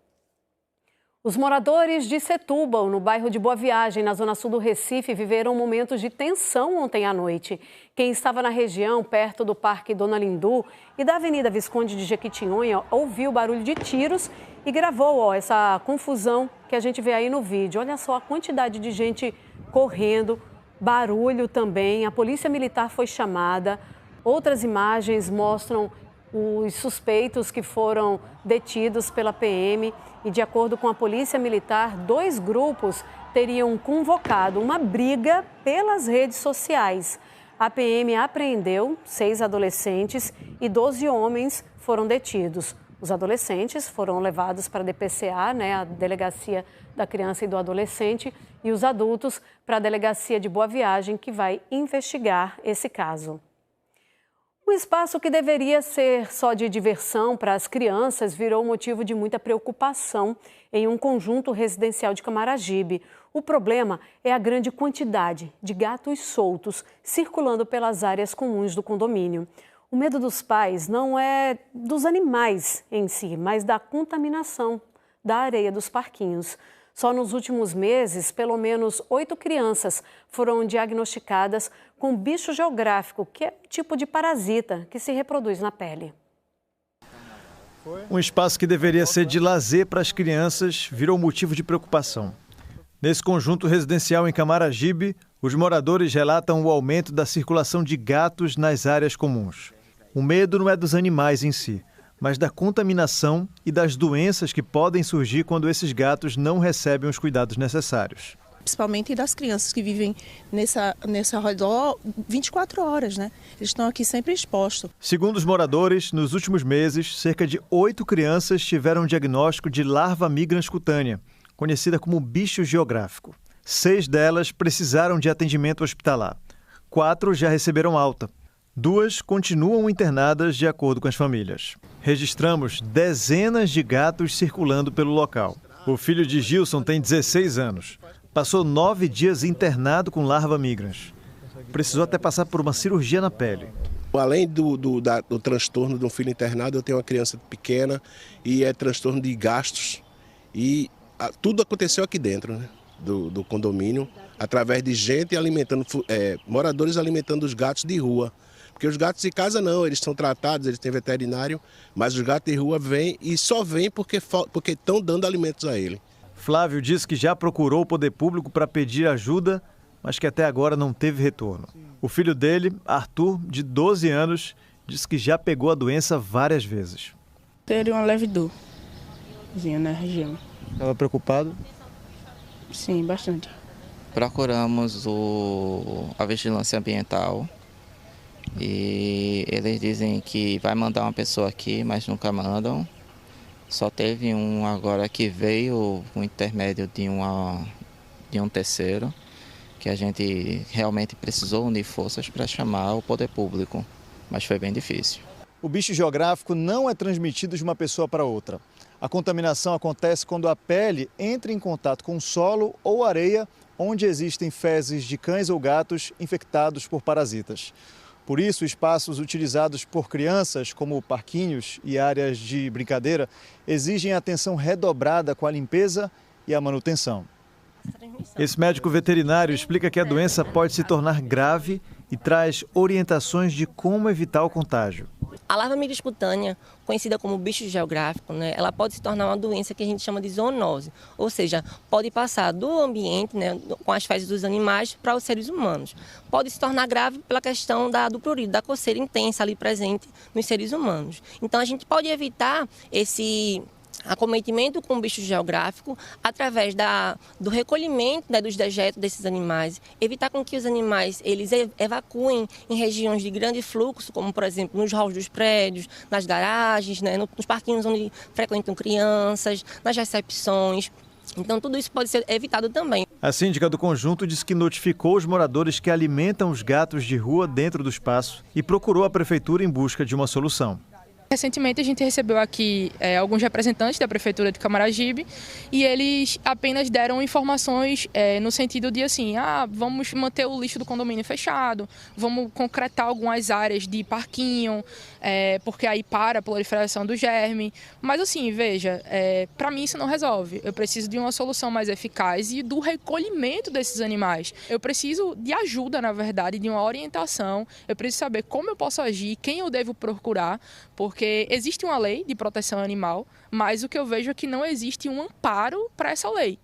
Os moradores de Setúbal, no bairro de Boa Viagem, na zona sul do Recife, viveram momentos de tensão ontem à noite. Quem estava na região, perto do Parque Dona Lindu e da Avenida Visconde de Jequitinhonha, ouviu barulho de tiros e gravou essa confusão que a gente vê aí no vídeo. Olha só a quantidade de gente correndo, barulho também. A polícia militar foi chamada. Outras imagens mostram os suspeitos que foram detidos pela PM e, de acordo com a Polícia Militar, 2 grupos teriam convocado uma briga pelas redes sociais. A PM apreendeu 6 adolescentes e 12 homens foram detidos. Os adolescentes foram levados para a DPCA, né, a Delegacia da Criança e do Adolescente, e os adultos para a Delegacia de Boa Viagem, que vai investigar esse caso. Um espaço que deveria ser só de diversão para as crianças virou motivo de muita preocupação em um conjunto residencial de Camaragibe. O problema é a grande quantidade de gatos soltos circulando pelas áreas comuns do condomínio. O medo dos pais não é dos animais em si, mas da contaminação da areia dos parquinhos. Só nos últimos meses, pelo menos 8 crianças foram diagnosticadas com bicho geográfico, que é um tipo de parasita que se reproduz na pele. Um espaço que deveria ser de lazer para as crianças virou motivo de preocupação. Nesse conjunto residencial em Camaragibe, os moradores relatam o aumento da circulação de gatos nas áreas comuns. O medo não é dos animais em si, mas da contaminação e das doenças que podem surgir quando esses gatos não recebem os cuidados necessários. Principalmente das crianças que vivem nessa redor 24 horas, né? Eles estão aqui sempre expostos. Segundo os moradores, nos últimos meses, cerca de 8 crianças tiveram um diagnóstico de larva migrans cutânea, conhecida como bicho geográfico. 6 delas precisaram de atendimento hospitalar. 4 já receberam alta. 2 continuam internadas de acordo com as famílias. Registramos dezenas de gatos circulando pelo local. O filho de Gilson tem 16 anos. Passou 9 dias internado com larva migrans. Precisou até passar por uma cirurgia na pele. Além do transtorno de um filho internado, eu tenho uma criança pequena e é transtorno de gastos. E tudo aconteceu aqui dentro, né, do condomínio, através de gente alimentando, moradores alimentando os gatos de rua. Porque os gatos de casa não, eles são tratados, eles têm veterinário, mas os gatos de rua vêm e só vêm porque estão dando alimentos a ele. Flávio diz que já procurou o poder público para pedir ajuda, mas que até agora não teve retorno. O filho dele, Arthur, de 12 anos, diz que já pegou a doença várias vezes. Teria uma leve dorzinha na região. Estava preocupado? Sim, bastante. Procuramos a vigilância ambiental e eles dizem que vai mandar uma pessoa aqui, mas nunca mandam. Só teve um agora que veio com intermédio de um terceiro, que a gente realmente precisou unir forças para chamar o poder público, mas foi bem difícil. O bicho geográfico não é transmitido de uma pessoa para outra. A contaminação acontece quando a pele entra em contato com solo ou areia, onde existem fezes de cães ou gatos infectados por parasitas. Por isso, espaços utilizados por crianças, como parquinhos e áreas de brincadeira, exigem atenção redobrada com a limpeza e a manutenção. Esse médico veterinário explica que a doença pode se tornar grave e traz orientações de como evitar o contágio. A larva migris cutânea, conhecida como bicho geográfico, né, ela pode se tornar uma doença que a gente chama de zoonose, ou seja, pode passar do ambiente, né, com as fezes dos animais para os seres humanos. Pode se tornar grave pela questão do prurido, da coceira intensa ali presente nos seres humanos. Então a gente pode evitar esse acometimento com o bicho geográfico através do recolhimento, né, dos dejetos desses animais, evitar com que os animais eles evacuem em regiões de grande fluxo, como por exemplo nos halls dos prédios, nas garagens, né, nos parquinhos onde frequentam crianças, nas recepções. Então tudo isso pode ser evitado também. A síndica do conjunto diz que notificou os moradores que alimentam os gatos de rua dentro do espaço e procurou a prefeitura em busca de uma solução. Recentemente a gente recebeu aqui alguns representantes da Prefeitura de Camaragibe e eles apenas deram informações no sentido de assim, vamos manter o lixo do condomínio fechado, vamos concretar algumas áreas de parquinho, porque aí para a proliferação do germe. Mas assim, veja, para mim isso não resolve. Eu preciso de uma solução mais eficaz e do recolhimento desses animais. Eu preciso de ajuda, na verdade, de uma orientação. Eu preciso saber como eu posso agir, quem eu devo procurar, porque existe uma lei de proteção animal, mas o que eu vejo é que não existe um amparo para essa lei.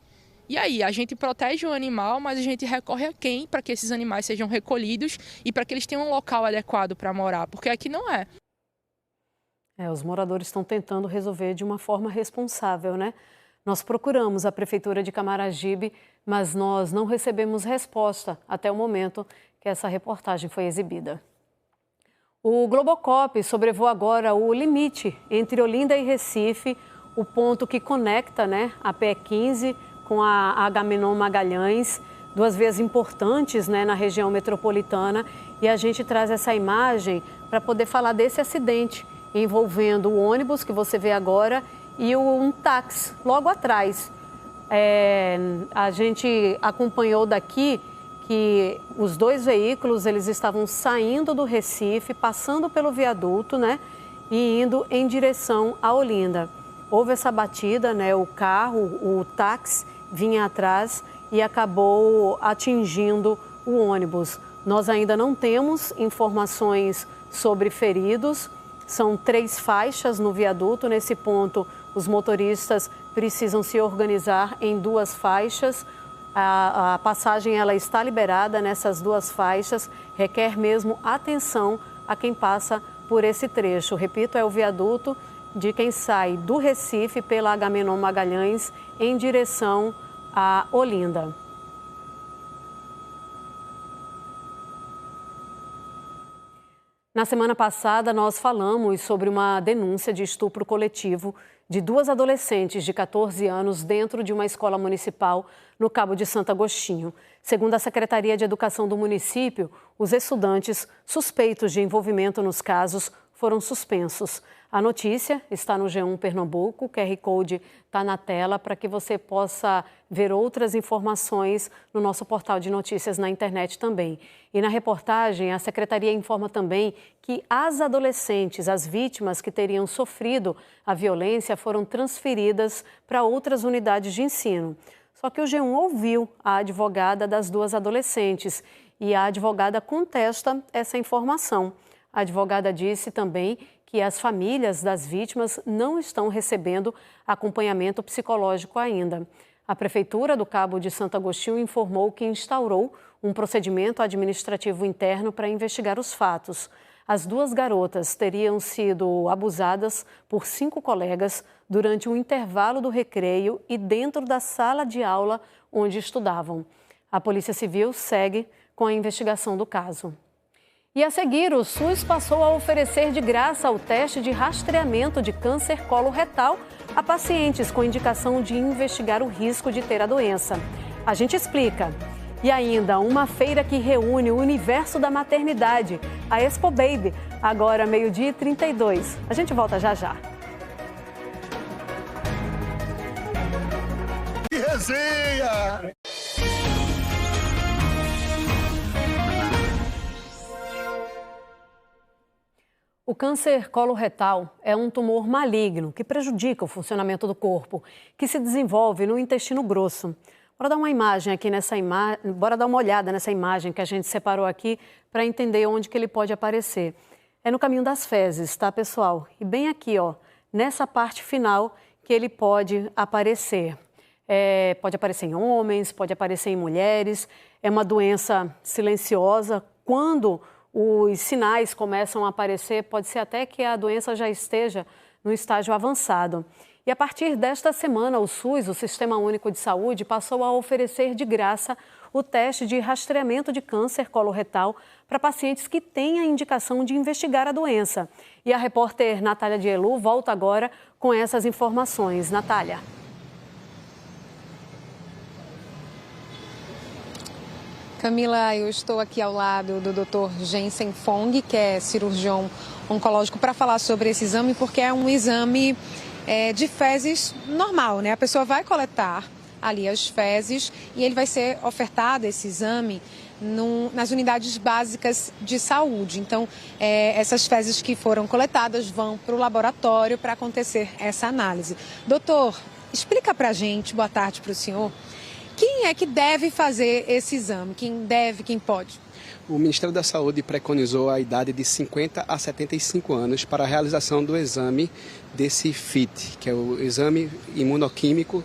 E aí, a gente protege o animal, mas a gente recorre a quem para que esses animais sejam recolhidos e para que eles tenham um local adequado para morar, porque aqui não é. Os moradores estão tentando resolver de uma forma responsável, né? Nós procuramos a Prefeitura de Camaragibe, mas nós não recebemos resposta até o momento que essa reportagem foi exibida. O Globocop sobrevoa agora o limite entre Olinda e Recife, o ponto que conecta, né, a PE 15 com a Agamenon Magalhães, duas vias importantes, né, na região metropolitana. E a gente traz essa imagem para poder falar desse acidente envolvendo o ônibus que você vê agora e um táxi logo atrás. A gente acompanhou daqui que os dois veículos eles estavam saindo do Recife, passando pelo viaduto, né, e indo em direção a Olinda. Houve essa batida, né, o táxi vinha atrás e acabou atingindo o ônibus. Nós ainda não temos informações sobre feridos. São 3 faixas no viaduto. Nesse ponto, os motoristas precisam se organizar em 2 faixas. A passagem ela está liberada nessas 2 faixas, requer mesmo atenção a quem passa por esse trecho. Repito, é o viaduto de quem sai do Recife pela Agamenon Magalhães em direção a Olinda. Na semana passada, nós falamos sobre uma denúncia de estupro coletivo de 2 adolescentes de 14 anos dentro de uma escola municipal no Cabo de Santo Agostinho. Segundo a Secretaria de Educação do município, os estudantes suspeitos de envolvimento nos casos foram suspensos. A notícia está no G1 Pernambuco, o QR Code está na tela para que você possa ver outras informações no nosso portal de notícias na internet também. E na reportagem, a Secretaria informa também que as adolescentes, as vítimas que teriam sofrido a violência, foram transferidas para outras unidades de ensino. Só que o G1 ouviu a advogada das 2 adolescentes e a advogada contesta essa informação. A advogada disse também que as famílias das vítimas não estão recebendo acompanhamento psicológico ainda. A Prefeitura do Cabo de Santo Agostinho informou que instaurou um procedimento administrativo interno para investigar os fatos. As 2 garotas teriam sido abusadas por 5 colegas durante um intervalo do recreio e dentro da sala de aula onde estudavam. A Polícia Civil segue com a investigação do caso. E a seguir, o SUS passou a oferecer de graça o teste de rastreamento de câncer coloretal a pacientes com indicação de investigar o risco de ter a doença. A gente explica. E ainda uma feira que reúne o universo da maternidade, a Expo Baby, agora 12h32. A gente volta já já. Que resenha! O câncer coloretal é um tumor maligno que prejudica o funcionamento do corpo, que se desenvolve no intestino grosso. Bora dar uma imagem aqui bora dar uma olhada nessa imagem que a gente separou aqui para entender onde que ele pode aparecer. É no caminho das fezes, tá, pessoal? E bem aqui, ó, nessa parte final que ele pode aparecer. Pode aparecer em homens, pode aparecer em mulheres. É uma doença silenciosa. Quando os sinais começam a aparecer, pode ser até que a doença já esteja no estágio avançado. E a partir desta semana, o SUS, o Sistema Único de Saúde, passou a oferecer de graça o teste de rastreamento de câncer coloretal para pacientes que têm a indicação de investigar a doença. E a repórter Natália Dielu volta agora com essas informações. Natália. Camila, eu estou aqui ao lado do Dr. Jensen Fong, que é cirurgião oncológico, para falar sobre esse exame, porque é um exame de fezes normal, né? A pessoa vai coletar ali as fezes e ele vai ser ofertado, esse exame, nas unidades básicas de saúde. Então, essas fezes que foram coletadas vão para o laboratório para acontecer essa análise. Doutor, explica para a gente, boa tarde para o senhor, quem é que deve fazer esse exame? Quem deve, quem pode? O Ministério da Saúde preconizou a idade de 50 a 75 anos para a realização do exame desse FIT, que é o exame imunoquímico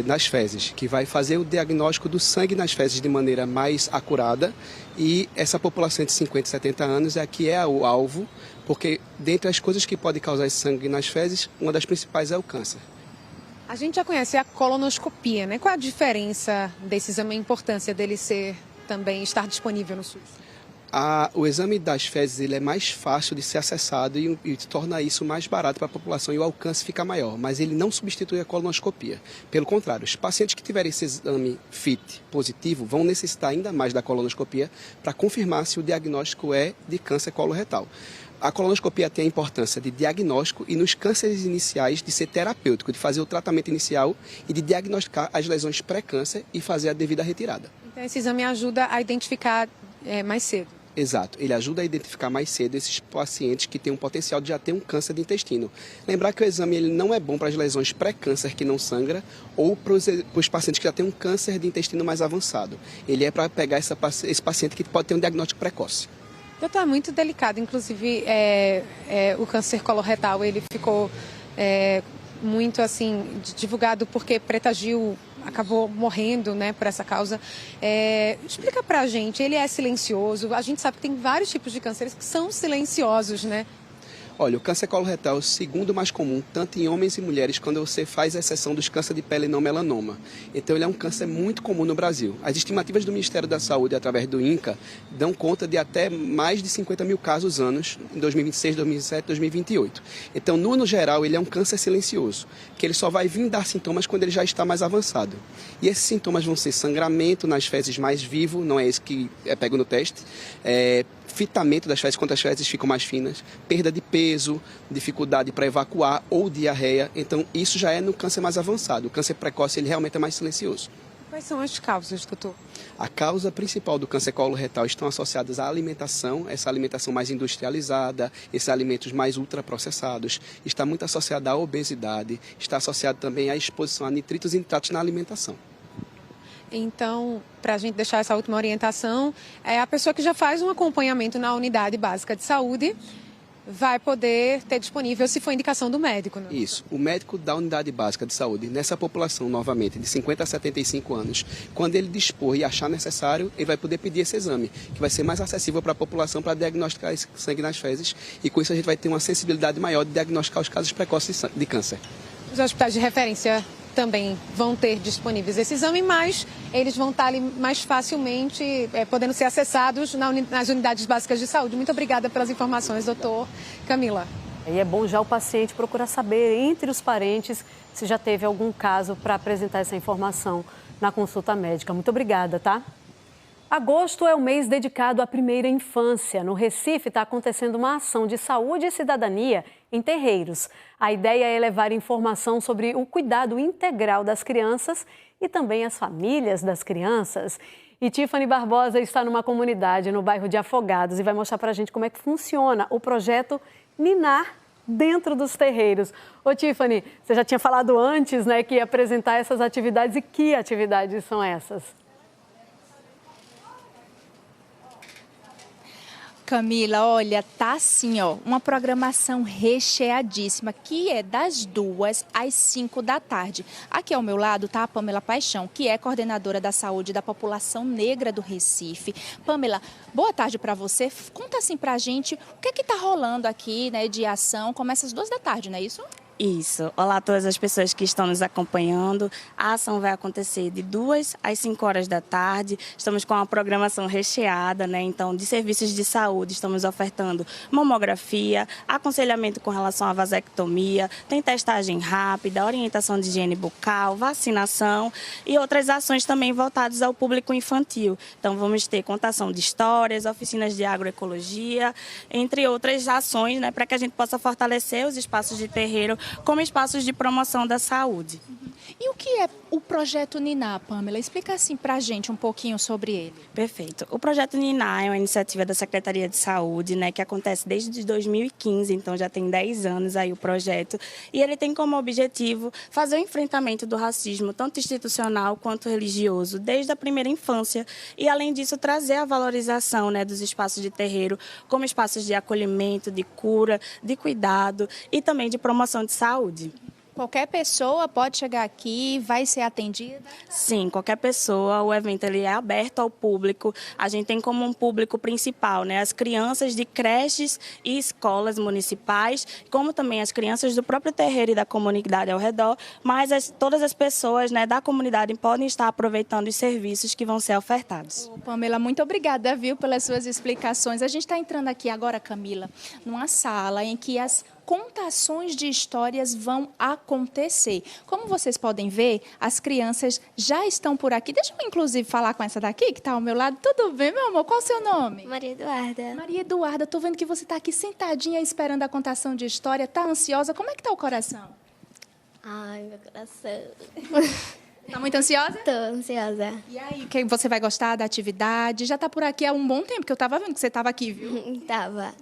nas fezes, que vai fazer o diagnóstico do sangue nas fezes de maneira mais acurada. E essa população de 50 a 70 anos é o alvo, porque dentre as coisas que podem causar esse sangue nas fezes, uma das principais é o câncer. A gente já conhece a colonoscopia, né? Qual é a diferença desse exame, a importância dele também estar disponível no SUS? O exame das fezes ele é mais fácil de ser acessado e torna isso mais barato para a população e o alcance fica maior, mas ele não substitui a colonoscopia. Pelo contrário, os pacientes que tiverem esse exame FIT positivo vão necessitar ainda mais da colonoscopia para confirmar se o diagnóstico é de câncer coloretal. A colonoscopia tem a importância de diagnóstico e nos cânceres iniciais de ser terapêutico, de fazer o tratamento inicial e de diagnosticar as lesões pré-câncer e fazer a devida retirada. Então esse exame ajuda a identificar mais cedo? Exato, ele ajuda a identificar mais cedo esses pacientes que têm um potencial de já ter um câncer de intestino. Lembrar que o exame ele não é bom para as lesões pré-câncer que não sangra ou para os pacientes que já têm um câncer de intestino mais avançado. Ele é para pegar esse paciente que pode ter um diagnóstico precoce. Doutor, é muito delicado, inclusive o câncer coloretal, ele ficou muito assim divulgado porque Preta Gil acabou morrendo, né, por essa causa. Explica pra gente, ele é silencioso, a gente sabe que tem vários tipos de cânceres que são silenciosos, né? Olha, o câncer coloretal é o segundo mais comum, tanto em homens e mulheres, quando você faz a exceção dos câncer de pele não melanoma. Então, ele é um câncer muito comum no Brasil. As estimativas do Ministério da Saúde, através do INCA, dão conta de até mais de 50 mil casos anos em 2026, 2027, 2028. Então, no geral, ele é um câncer silencioso, que ele só vai vir dar sintomas quando ele já está mais avançado. E esses sintomas vão ser sangramento nas fezes mais vivo, não é esse que é pego no teste, fitamento das fezes, quando as fezes ficam mais finas, perda de peso, dificuldade para evacuar ou diarreia. Então, isso já é no câncer mais avançado. O câncer precoce, ele realmente é mais silencioso. Quais são as causas, doutor? A causa principal do câncer coloretal estão associadas à alimentação, essa alimentação mais industrializada, esses alimentos mais ultraprocessados. Está muito associada à obesidade, está associado também à exposição a nitritos e nitratos na alimentação. Então, para a gente deixar essa última orientação, a pessoa que já faz um acompanhamento na unidade básica de saúde vai poder ter disponível se for indicação do médico. Né? Isso. O médico da unidade básica de saúde, nessa população, novamente, de 50 a 75 anos, quando ele dispor e achar necessário, ele vai poder pedir esse exame, que vai ser mais acessível para a população para diagnosticar esse sangue nas fezes. E com isso a gente vai ter uma sensibilidade maior de diagnosticar os casos precoces de câncer. Os hospitais de referência também vão ter disponíveis esse exame, mas eles vão estar ali mais facilmente podendo ser acessados nas unidades básicas de saúde. Muito obrigada pelas informações, doutor Camila. E é bom já o paciente procurar saber entre os parentes se já teve algum caso para apresentar essa informação na consulta médica. Muito obrigada, tá? Agosto é o mês dedicado à primeira infância. No Recife está acontecendo uma ação de saúde e cidadania em terreiros. A ideia é levar informação sobre o cuidado integral das crianças e também as famílias das crianças. E Tiffany Barbosa está numa comunidade no bairro de Afogados e vai mostrar para a gente como é que funciona o projeto Ninar dentro dos terreiros. Ô Tiffany, você já tinha falado antes, né, que ia apresentar essas atividades. E que atividades são essas? Camila, olha, tá assim, ó, uma programação recheadíssima, que é das 2 às 5 da tarde. Aqui ao meu lado tá a Pamela Paixão, que é coordenadora da saúde da população negra do Recife. Pamela, boa tarde para você. Conta assim pra gente o que tá rolando aqui, né, de ação. Começa às 2 da tarde, não é isso? Isso. Olá a todas as pessoas que estão nos acompanhando. A ação vai acontecer de 2 às 5 horas da tarde. Estamos com uma programação recheada, né? Então, de serviços de saúde, estamos ofertando mamografia, aconselhamento com relação à vasectomia, tem testagem rápida, orientação de higiene bucal, vacinação e outras ações também voltadas ao público infantil. Então, vamos ter contação de histórias, oficinas de agroecologia, entre outras ações, né? Para que a gente possa fortalecer os espaços de terreiro como espaços de promoção da saúde. E o que é o projeto Ninar, Pamela? Explica assim pra gente um pouquinho sobre ele. Perfeito. O projeto Ninar é uma iniciativa da Secretaria de Saúde, né, que acontece desde 2015, então já tem 10 anos aí o projeto, e ele tem como objetivo fazer o enfrentamento do racismo, tanto institucional quanto religioso, desde a primeira infância, e além disso trazer a valorização, né, dos espaços de terreiro como espaços de acolhimento, de cura, de cuidado e também de promoção de saúde. Qualquer pessoa pode chegar aqui e vai ser atendida? Sim, qualquer pessoa. O evento ele é aberto ao público. A gente tem como um público principal, né, as crianças de creches e escolas municipais, como também as crianças do próprio terreiro e da comunidade ao redor, mas todas as pessoas, né, da comunidade podem estar aproveitando os serviços que vão ser ofertados. Pamela, muito obrigada, viu, pelas suas explicações. A gente está entrando aqui agora, Camila, numa sala em que as contações de histórias vão acontecer. Como vocês podem ver, as crianças já estão por aqui. Deixa eu, inclusive, falar com essa daqui, que está ao meu lado. Tudo bem, meu amor? Qual o seu nome? Maria Eduarda. Maria Eduarda, estou vendo que você está aqui sentadinha esperando a contação de história. Está ansiosa? Como é que está o coração? Ai, meu coração. Está muito ansiosa? Estou ansiosa. E aí, que você vai gostar da atividade? Já está por aqui há um bom tempo, que eu estava vendo que você estava aqui, viu? Estava.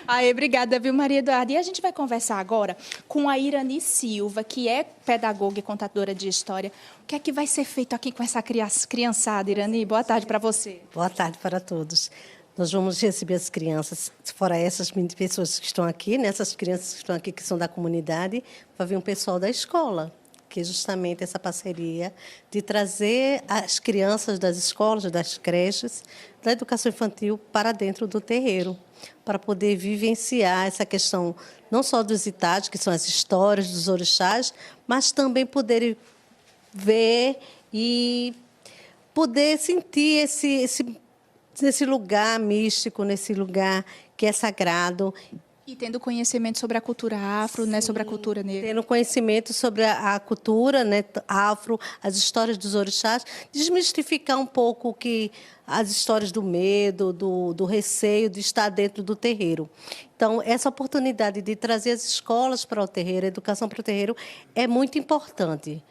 Aí, obrigada, viu, Maria Eduarda? E a gente vai conversar agora com a Irani Silva, que é pedagoga e contadora de história. O que é que vai ser feito aqui com essa criançada, Irani? Boa tarde para você. Boa tarde para todos. Nós vamos receber as crianças, fora essas pessoas que estão aqui, né, essas crianças que estão aqui, que são da comunidade, vai vir um pessoal da escola, que é justamente essa parceria de trazer as crianças das escolas, das creches, da educação infantil para dentro do terreiro, para poder vivenciar essa questão não só dos itados, que são as histórias dos orixás, mas também poder ver e poder sentir esse lugar místico, nesse lugar que é sagrado. E tendo conhecimento sobre a cultura afro, né, sobre a cultura negra. Tendo conhecimento sobre a cultura, né, afro, as histórias dos orixás, desmistificar um pouco as histórias do medo, do receio de estar dentro do terreiro. Então, essa oportunidade de trazer as escolas para o terreiro, a educação para o terreiro, é muito importante,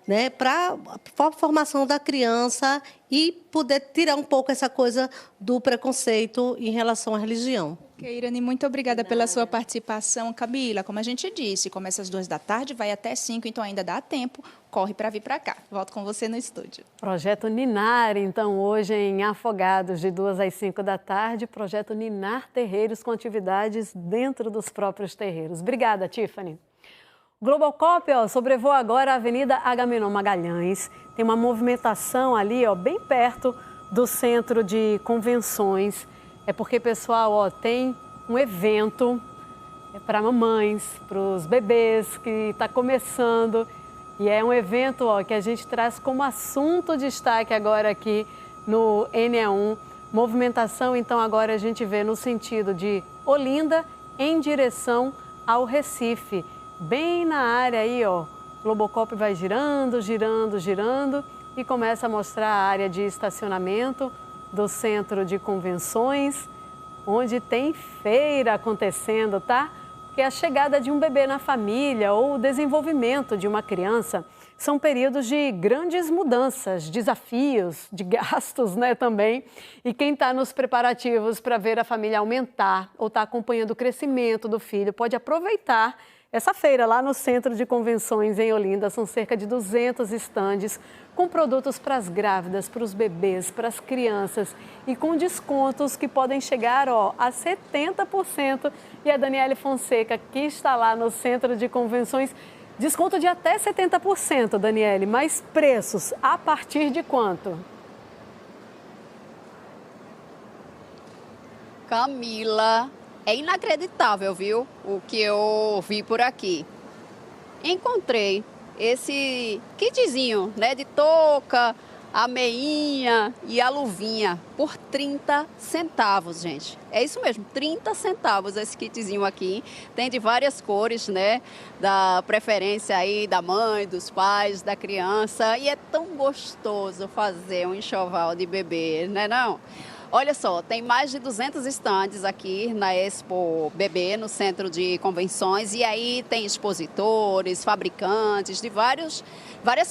né, para a formação da criança e poder tirar um pouco essa coisa do preconceito em relação à religião. Irani, muito obrigada pela sua participação. Camila, como a gente disse, começa às 14h, vai até 5h, então ainda dá tempo. Corre para vir para cá. Volto com você no estúdio. Projeto Ninar, então, hoje em Afogados, de 2 às 5h. Projeto Ninar Terreiros, com atividades dentro dos próprios terreiros. Obrigada, Tiffany. O Global Cop sobrevoa agora a Avenida Agamenon Magalhães. Tem uma movimentação ali, bem perto do Centro de Convenções. É porque, pessoal, tem um evento para mamães, para os bebês, que está começando. E é um evento que a gente traz como assunto destaque agora aqui no NE1. Movimentação, então, agora a gente vê no sentido de Olinda em direção ao Recife. Bem na área aí, Globocop vai girando, girando, girando e começa a mostrar a área de estacionamento do Centro de Convenções, onde tem feira acontecendo, tá? Porque a chegada de um bebê na família ou o desenvolvimento de uma criança são períodos de grandes mudanças, desafios, de gastos, né, também. E quem está nos preparativos para ver a família aumentar ou está acompanhando o crescimento do filho pode aproveitar essa feira lá no Centro de Convenções em Olinda. São cerca de 200 estandes com produtos para as grávidas, para os bebês, para as crianças e com descontos que podem chegar a 70%. E a Daniele Fonseca, que está lá no Centro de Convenções, desconto de até 70%, Daniele, mas preços a partir de quanto? Camila, é inacreditável, viu, o que eu vi por aqui. Encontrei esse kitzinho, né, de touca, a meinha e a luvinha por 30 centavos, gente. É isso mesmo, 30 centavos esse kitzinho aqui. Tem de várias cores, né, da preferência aí da mãe, dos pais, da criança. E é tão gostoso fazer um enxoval de bebê, né, não? Olha só, tem mais de 200 estandes aqui na Expo Bebê, no Centro de Convenções. E aí tem expositores, fabricantes de várias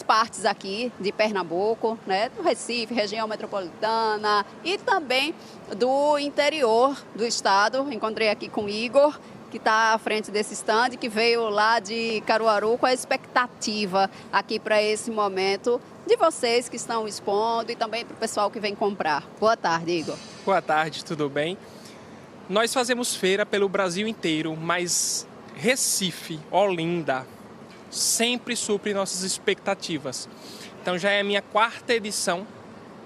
partes aqui de Pernambuco, né? Do Recife, região metropolitana e também do interior do estado. Encontrei aqui com o Igor, que está à frente desse stand, que veio lá de Caruaru com a expectativa aqui para esse momento de vocês que estão expondo e também para o pessoal que vem comprar. Boa tarde, Igor. Boa tarde, tudo bem? Nós fazemos feira pelo Brasil inteiro, mas Recife, Olinda, sempre supre nossas expectativas. Então já é a minha 4ª edição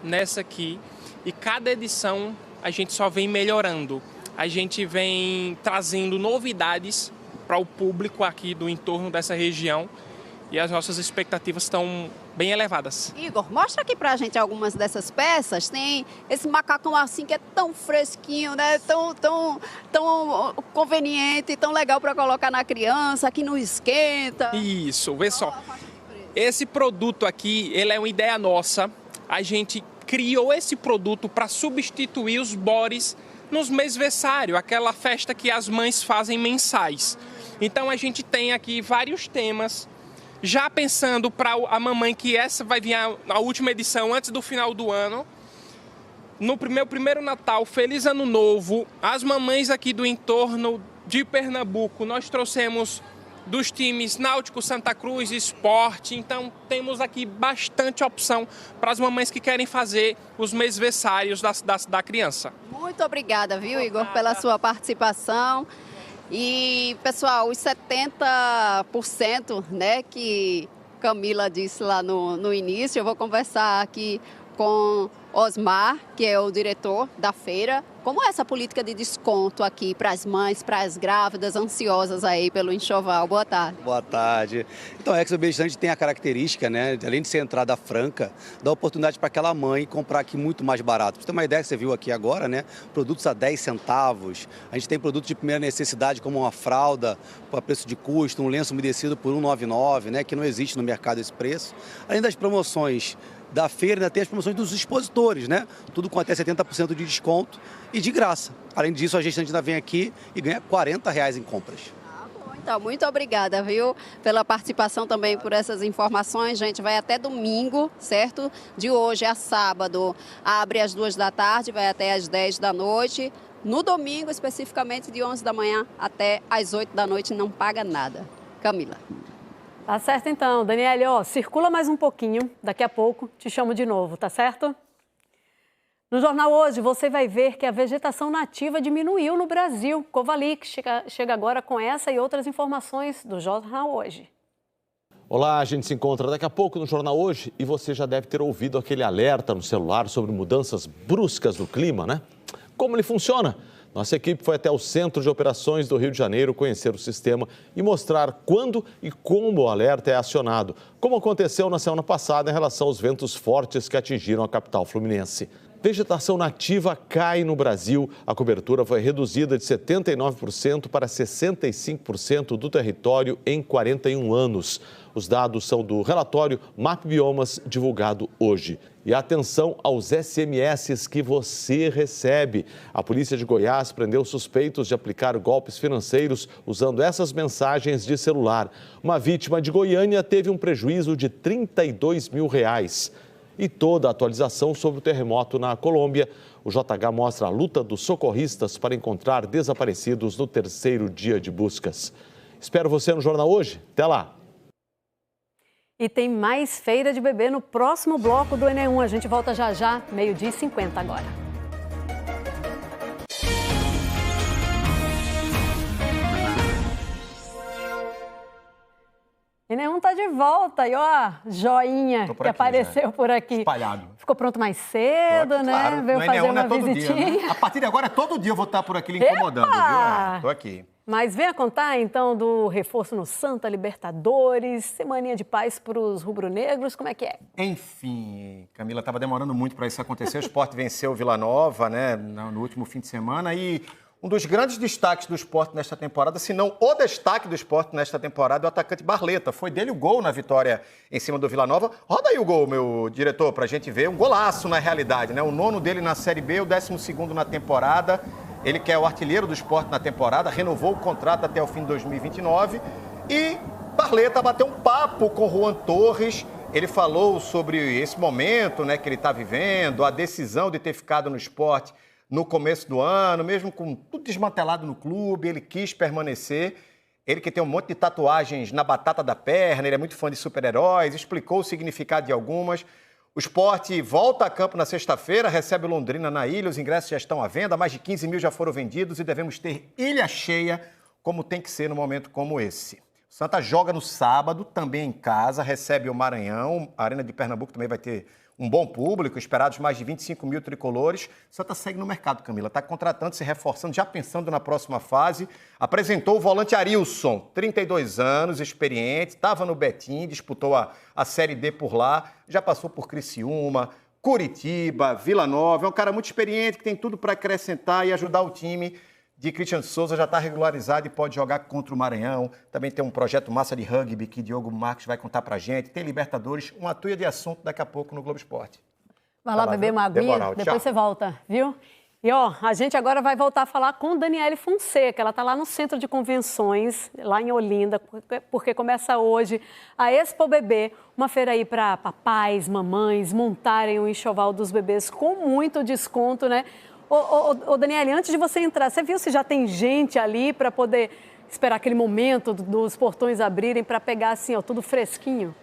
nessa aqui e cada edição a gente só vem melhorando. A gente vem trazendo novidades para o público aqui do entorno dessa região e as nossas expectativas estão bem elevadas. Igor, mostra aqui pra gente algumas dessas peças. Tem esse macacão assim que é tão fresquinho, né? Tão conveniente, tão legal para colocar na criança, que não esquenta. Isso, vê só. Esse produto aqui, ele é uma ideia nossa. A gente criou esse produto para substituir os bores nos mêsversário, aquela festa que as mães fazem mensais. Então a gente tem aqui vários temas, já pensando para a mamãe que essa vai vir a última edição antes do final do ano. No meu primeiro Natal, Feliz Ano Novo, as mamães aqui do entorno de Pernambuco, nós trouxemos dos times Náutico, Santa Cruz, Esporte. Então temos aqui bastante opção para as mamães que querem fazer os mêsversários da criança. Muito obrigada, viu, Igor, pela sua participação. E, pessoal, os 70%, né, que Camila disse lá no início, eu vou conversar aqui com Osmar, que é o diretor da feira. Como é essa política de desconto aqui para as mães, para as grávidas ansiosas aí pelo enxoval? Boa tarde. Boa tarde. Então, a Expo Bem-Estante tem a característica, né, além de ser entrada franca, dá oportunidade para aquela mãe comprar aqui muito mais barato. Pra você ter uma ideia que você viu aqui agora, né, produtos a 10 centavos. A gente tem produtos de primeira necessidade, como uma fralda para preço de custo, um lenço umedecido por R$ 1,99, né, que não existe no mercado esse preço. Além das promoções da feira, ainda tem as promoções dos expositores, né? Tudo com até 70% de desconto e de graça. Além disso, a gestante ainda vem aqui e ganha R$40 em compras. Então, muito obrigada, viu, pela participação também, por essas informações. Gente, vai até domingo, certo? De hoje a sábado, abre às 2 da tarde, vai até às 10 da noite. No domingo, especificamente, de 11 da manhã até às 8 da noite, não paga nada. Camila. Tá certo então, Daniele, circula mais um pouquinho, daqui a pouco te chamo de novo, tá certo? No Jornal Hoje você vai ver que a vegetação nativa diminuiu no Brasil. Kovalik chega agora com essa e outras informações do Jornal Hoje. Olá, a gente se encontra daqui a pouco no Jornal Hoje e você já deve ter ouvido aquele alerta no celular sobre mudanças bruscas do clima, né? Como ele funciona? Nossa equipe foi até o Centro de Operações do Rio de Janeiro conhecer o sistema e mostrar quando e como o alerta é acionado, como aconteceu na semana passada em relação aos ventos fortes que atingiram a capital fluminense. Vegetação nativa cai no Brasil. A cobertura foi reduzida de 79% para 65% do território em 41 anos. Os dados são do relatório MAP Biomas, divulgado hoje. E atenção aos SMS que você recebe. A polícia de Goiás prendeu suspeitos de aplicar golpes financeiros usando essas mensagens de celular. Uma vítima de Goiânia teve um prejuízo de R$32 mil. E toda a atualização sobre o terremoto na Colômbia. O JH mostra a luta dos socorristas para encontrar desaparecidos no 3º dia de buscas. Espero você no Jornal Hoje. Até lá! E tem mais Feira de Bebê no próximo bloco do Enem1. A gente volta já já, 12h50 agora. Enem1 tá de volta e joinha que apareceu por aqui. Espalhado. Ficou pronto mais cedo, né? Claro. Veio fazer uma visitinha. Dia, né? A partir de agora, todo dia eu vou estar por aqui lhe incomodando, viu? Tô aqui. Mas venha contar, então, do reforço no Santa, Libertadores, semaninha de paz para os rubro-negros, como é que é? Enfim, Camila, estava demorando muito para isso acontecer. O Sport venceu o Vila Nova, né, no último fim de semana e um dos grandes destaques do Sport nesta temporada, se não o destaque do Sport nesta temporada, é o atacante Barleta. Foi dele o gol na vitória em cima do Vila Nova. Roda aí o gol, meu diretor, para a gente ver. Um golaço, na realidade, né? O 9º dele na Série B, o 12º na temporada. Ele que é o artilheiro do Sport na temporada, renovou o contrato até o fim de 2029. E Barleta bateu um papo com Juan Torres. Ele falou sobre esse momento, né, que ele está vivendo, a decisão de ter ficado no Sport no começo do ano, mesmo com tudo desmantelado no clube, ele quis permanecer. Ele que tem um monte de tatuagens na batata da perna, ele é muito fã de super-heróis, explicou o significado de algumas. O Sport volta a campo na sexta-feira, recebe o Londrina na ilha, os ingressos já estão à venda, mais de 15 mil já foram vendidos e devemos ter ilha cheia, como tem que ser no momento como esse. O Santa joga no sábado, também em casa, recebe o Maranhão, a Arena de Pernambuco também vai ter um bom público, esperados mais de 25 mil tricolores. O Santa segue no mercado, Camila. Está contratando, se reforçando, já pensando na próxima fase. Apresentou o volante Arilson, 32 anos, experiente, estava no Betim, disputou a Série D por lá, já passou por Criciúma, Curitiba, Vila Nova. É um cara muito experiente, que tem tudo para acrescentar e ajudar o time de Christian Souza, já está regularizado e pode jogar contra o Maranhão. Também tem um projeto massa de rugby que Diogo Marques vai contar pra gente. Tem Libertadores, uma tuia de assunto daqui a pouco no Globo Esporte. Vai lá beber uma aguinha, depois você volta, viu? E a gente agora vai voltar a falar com Daniele Fonseca. Ela está lá no Centro de Convenções, lá em Olinda, porque começa hoje a Expo Bebê, uma feira aí para papais, mamães montarem o enxoval dos bebês com muito desconto, né? Ô Daniele, antes de você entrar, você viu se já tem gente ali para poder esperar aquele momento dos portões abrirem para pegar assim, tudo fresquinho?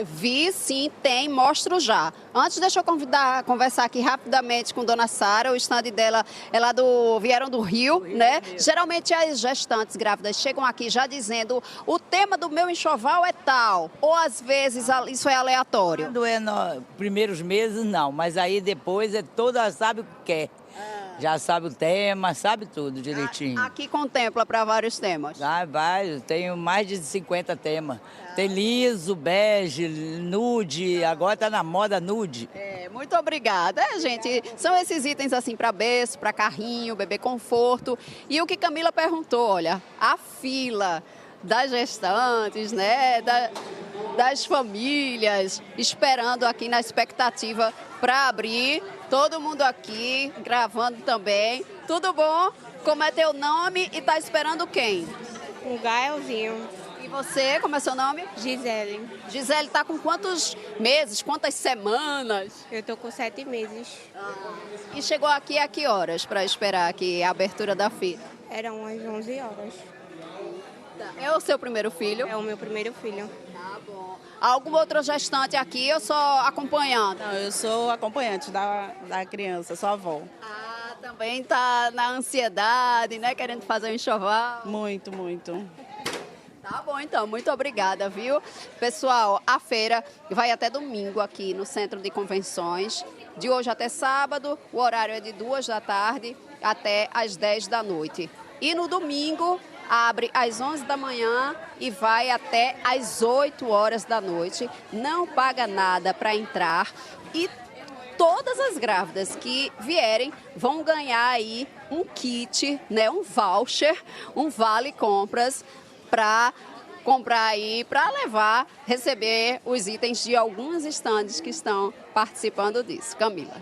Vi, sim, tem, mostro já. Antes, deixa eu conversar aqui rapidamente com Dona Sara. O stand dela é lá vieram do Rio, né? Geralmente as gestantes grávidas chegam aqui já dizendo o tema do meu enxoval é tal, ou às vezes isso é aleatório. Quando é nos primeiros meses, não, mas aí depois toda sabe o que quer. Já sabe o tema, sabe tudo direitinho. Aqui contempla para vários temas. Vai, tenho mais de 50 temas. Tem liso, bege, nude, agora tá na moda nude. Muito obrigada, gente. São esses itens assim para berço, para carrinho, bebê conforto. E o que Camila perguntou, olha, a fila das gestantes, né, das famílias, esperando aqui na expectativa para abrir. Todo mundo aqui, gravando também. Tudo bom? Como é teu nome e tá esperando quem? O Gaelzinho. E você, como é seu nome? Gisele. Gisele, tá com quantos meses, quantas semanas? Eu tô com 7 meses. E chegou aqui a que horas para esperar aqui a abertura da fila? Eram as 11 horas. É o seu primeiro filho? É o meu primeiro filho. Tá bom. Alguma outra gestante aqui ou só acompanhando? Não, eu sou acompanhante da criança, sou avó. Também tá na ansiedade, né? Querendo fazer um enxoval. Muito, muito. Tá bom, então. Muito obrigada, viu? Pessoal, a feira vai até domingo aqui no Centro de Convenções. De hoje até sábado, o horário é de 2 da tarde até às 10 da noite. E no domingo, abre às 11 da manhã e vai até às 8 horas da noite. Não paga nada para entrar e todas as grávidas que vierem vão ganhar aí um kit, né, um voucher, um vale compras para comprar aí, para levar, receber os itens de alguns estandes que estão participando disso. Camila.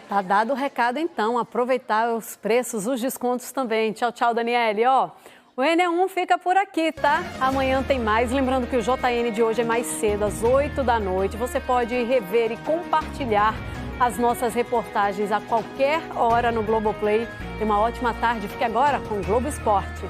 Tá dado o recado, então. Aproveitar os preços, os descontos também. Tchau, tchau, Daniele. Ó, o N1 fica por aqui, tá? Amanhã tem mais. Lembrando que o JN de hoje é mais cedo, às 8 da noite. Você pode rever e compartilhar as nossas reportagens a qualquer hora no Globoplay. Tenha uma ótima tarde. Fique agora com o Globo Esporte.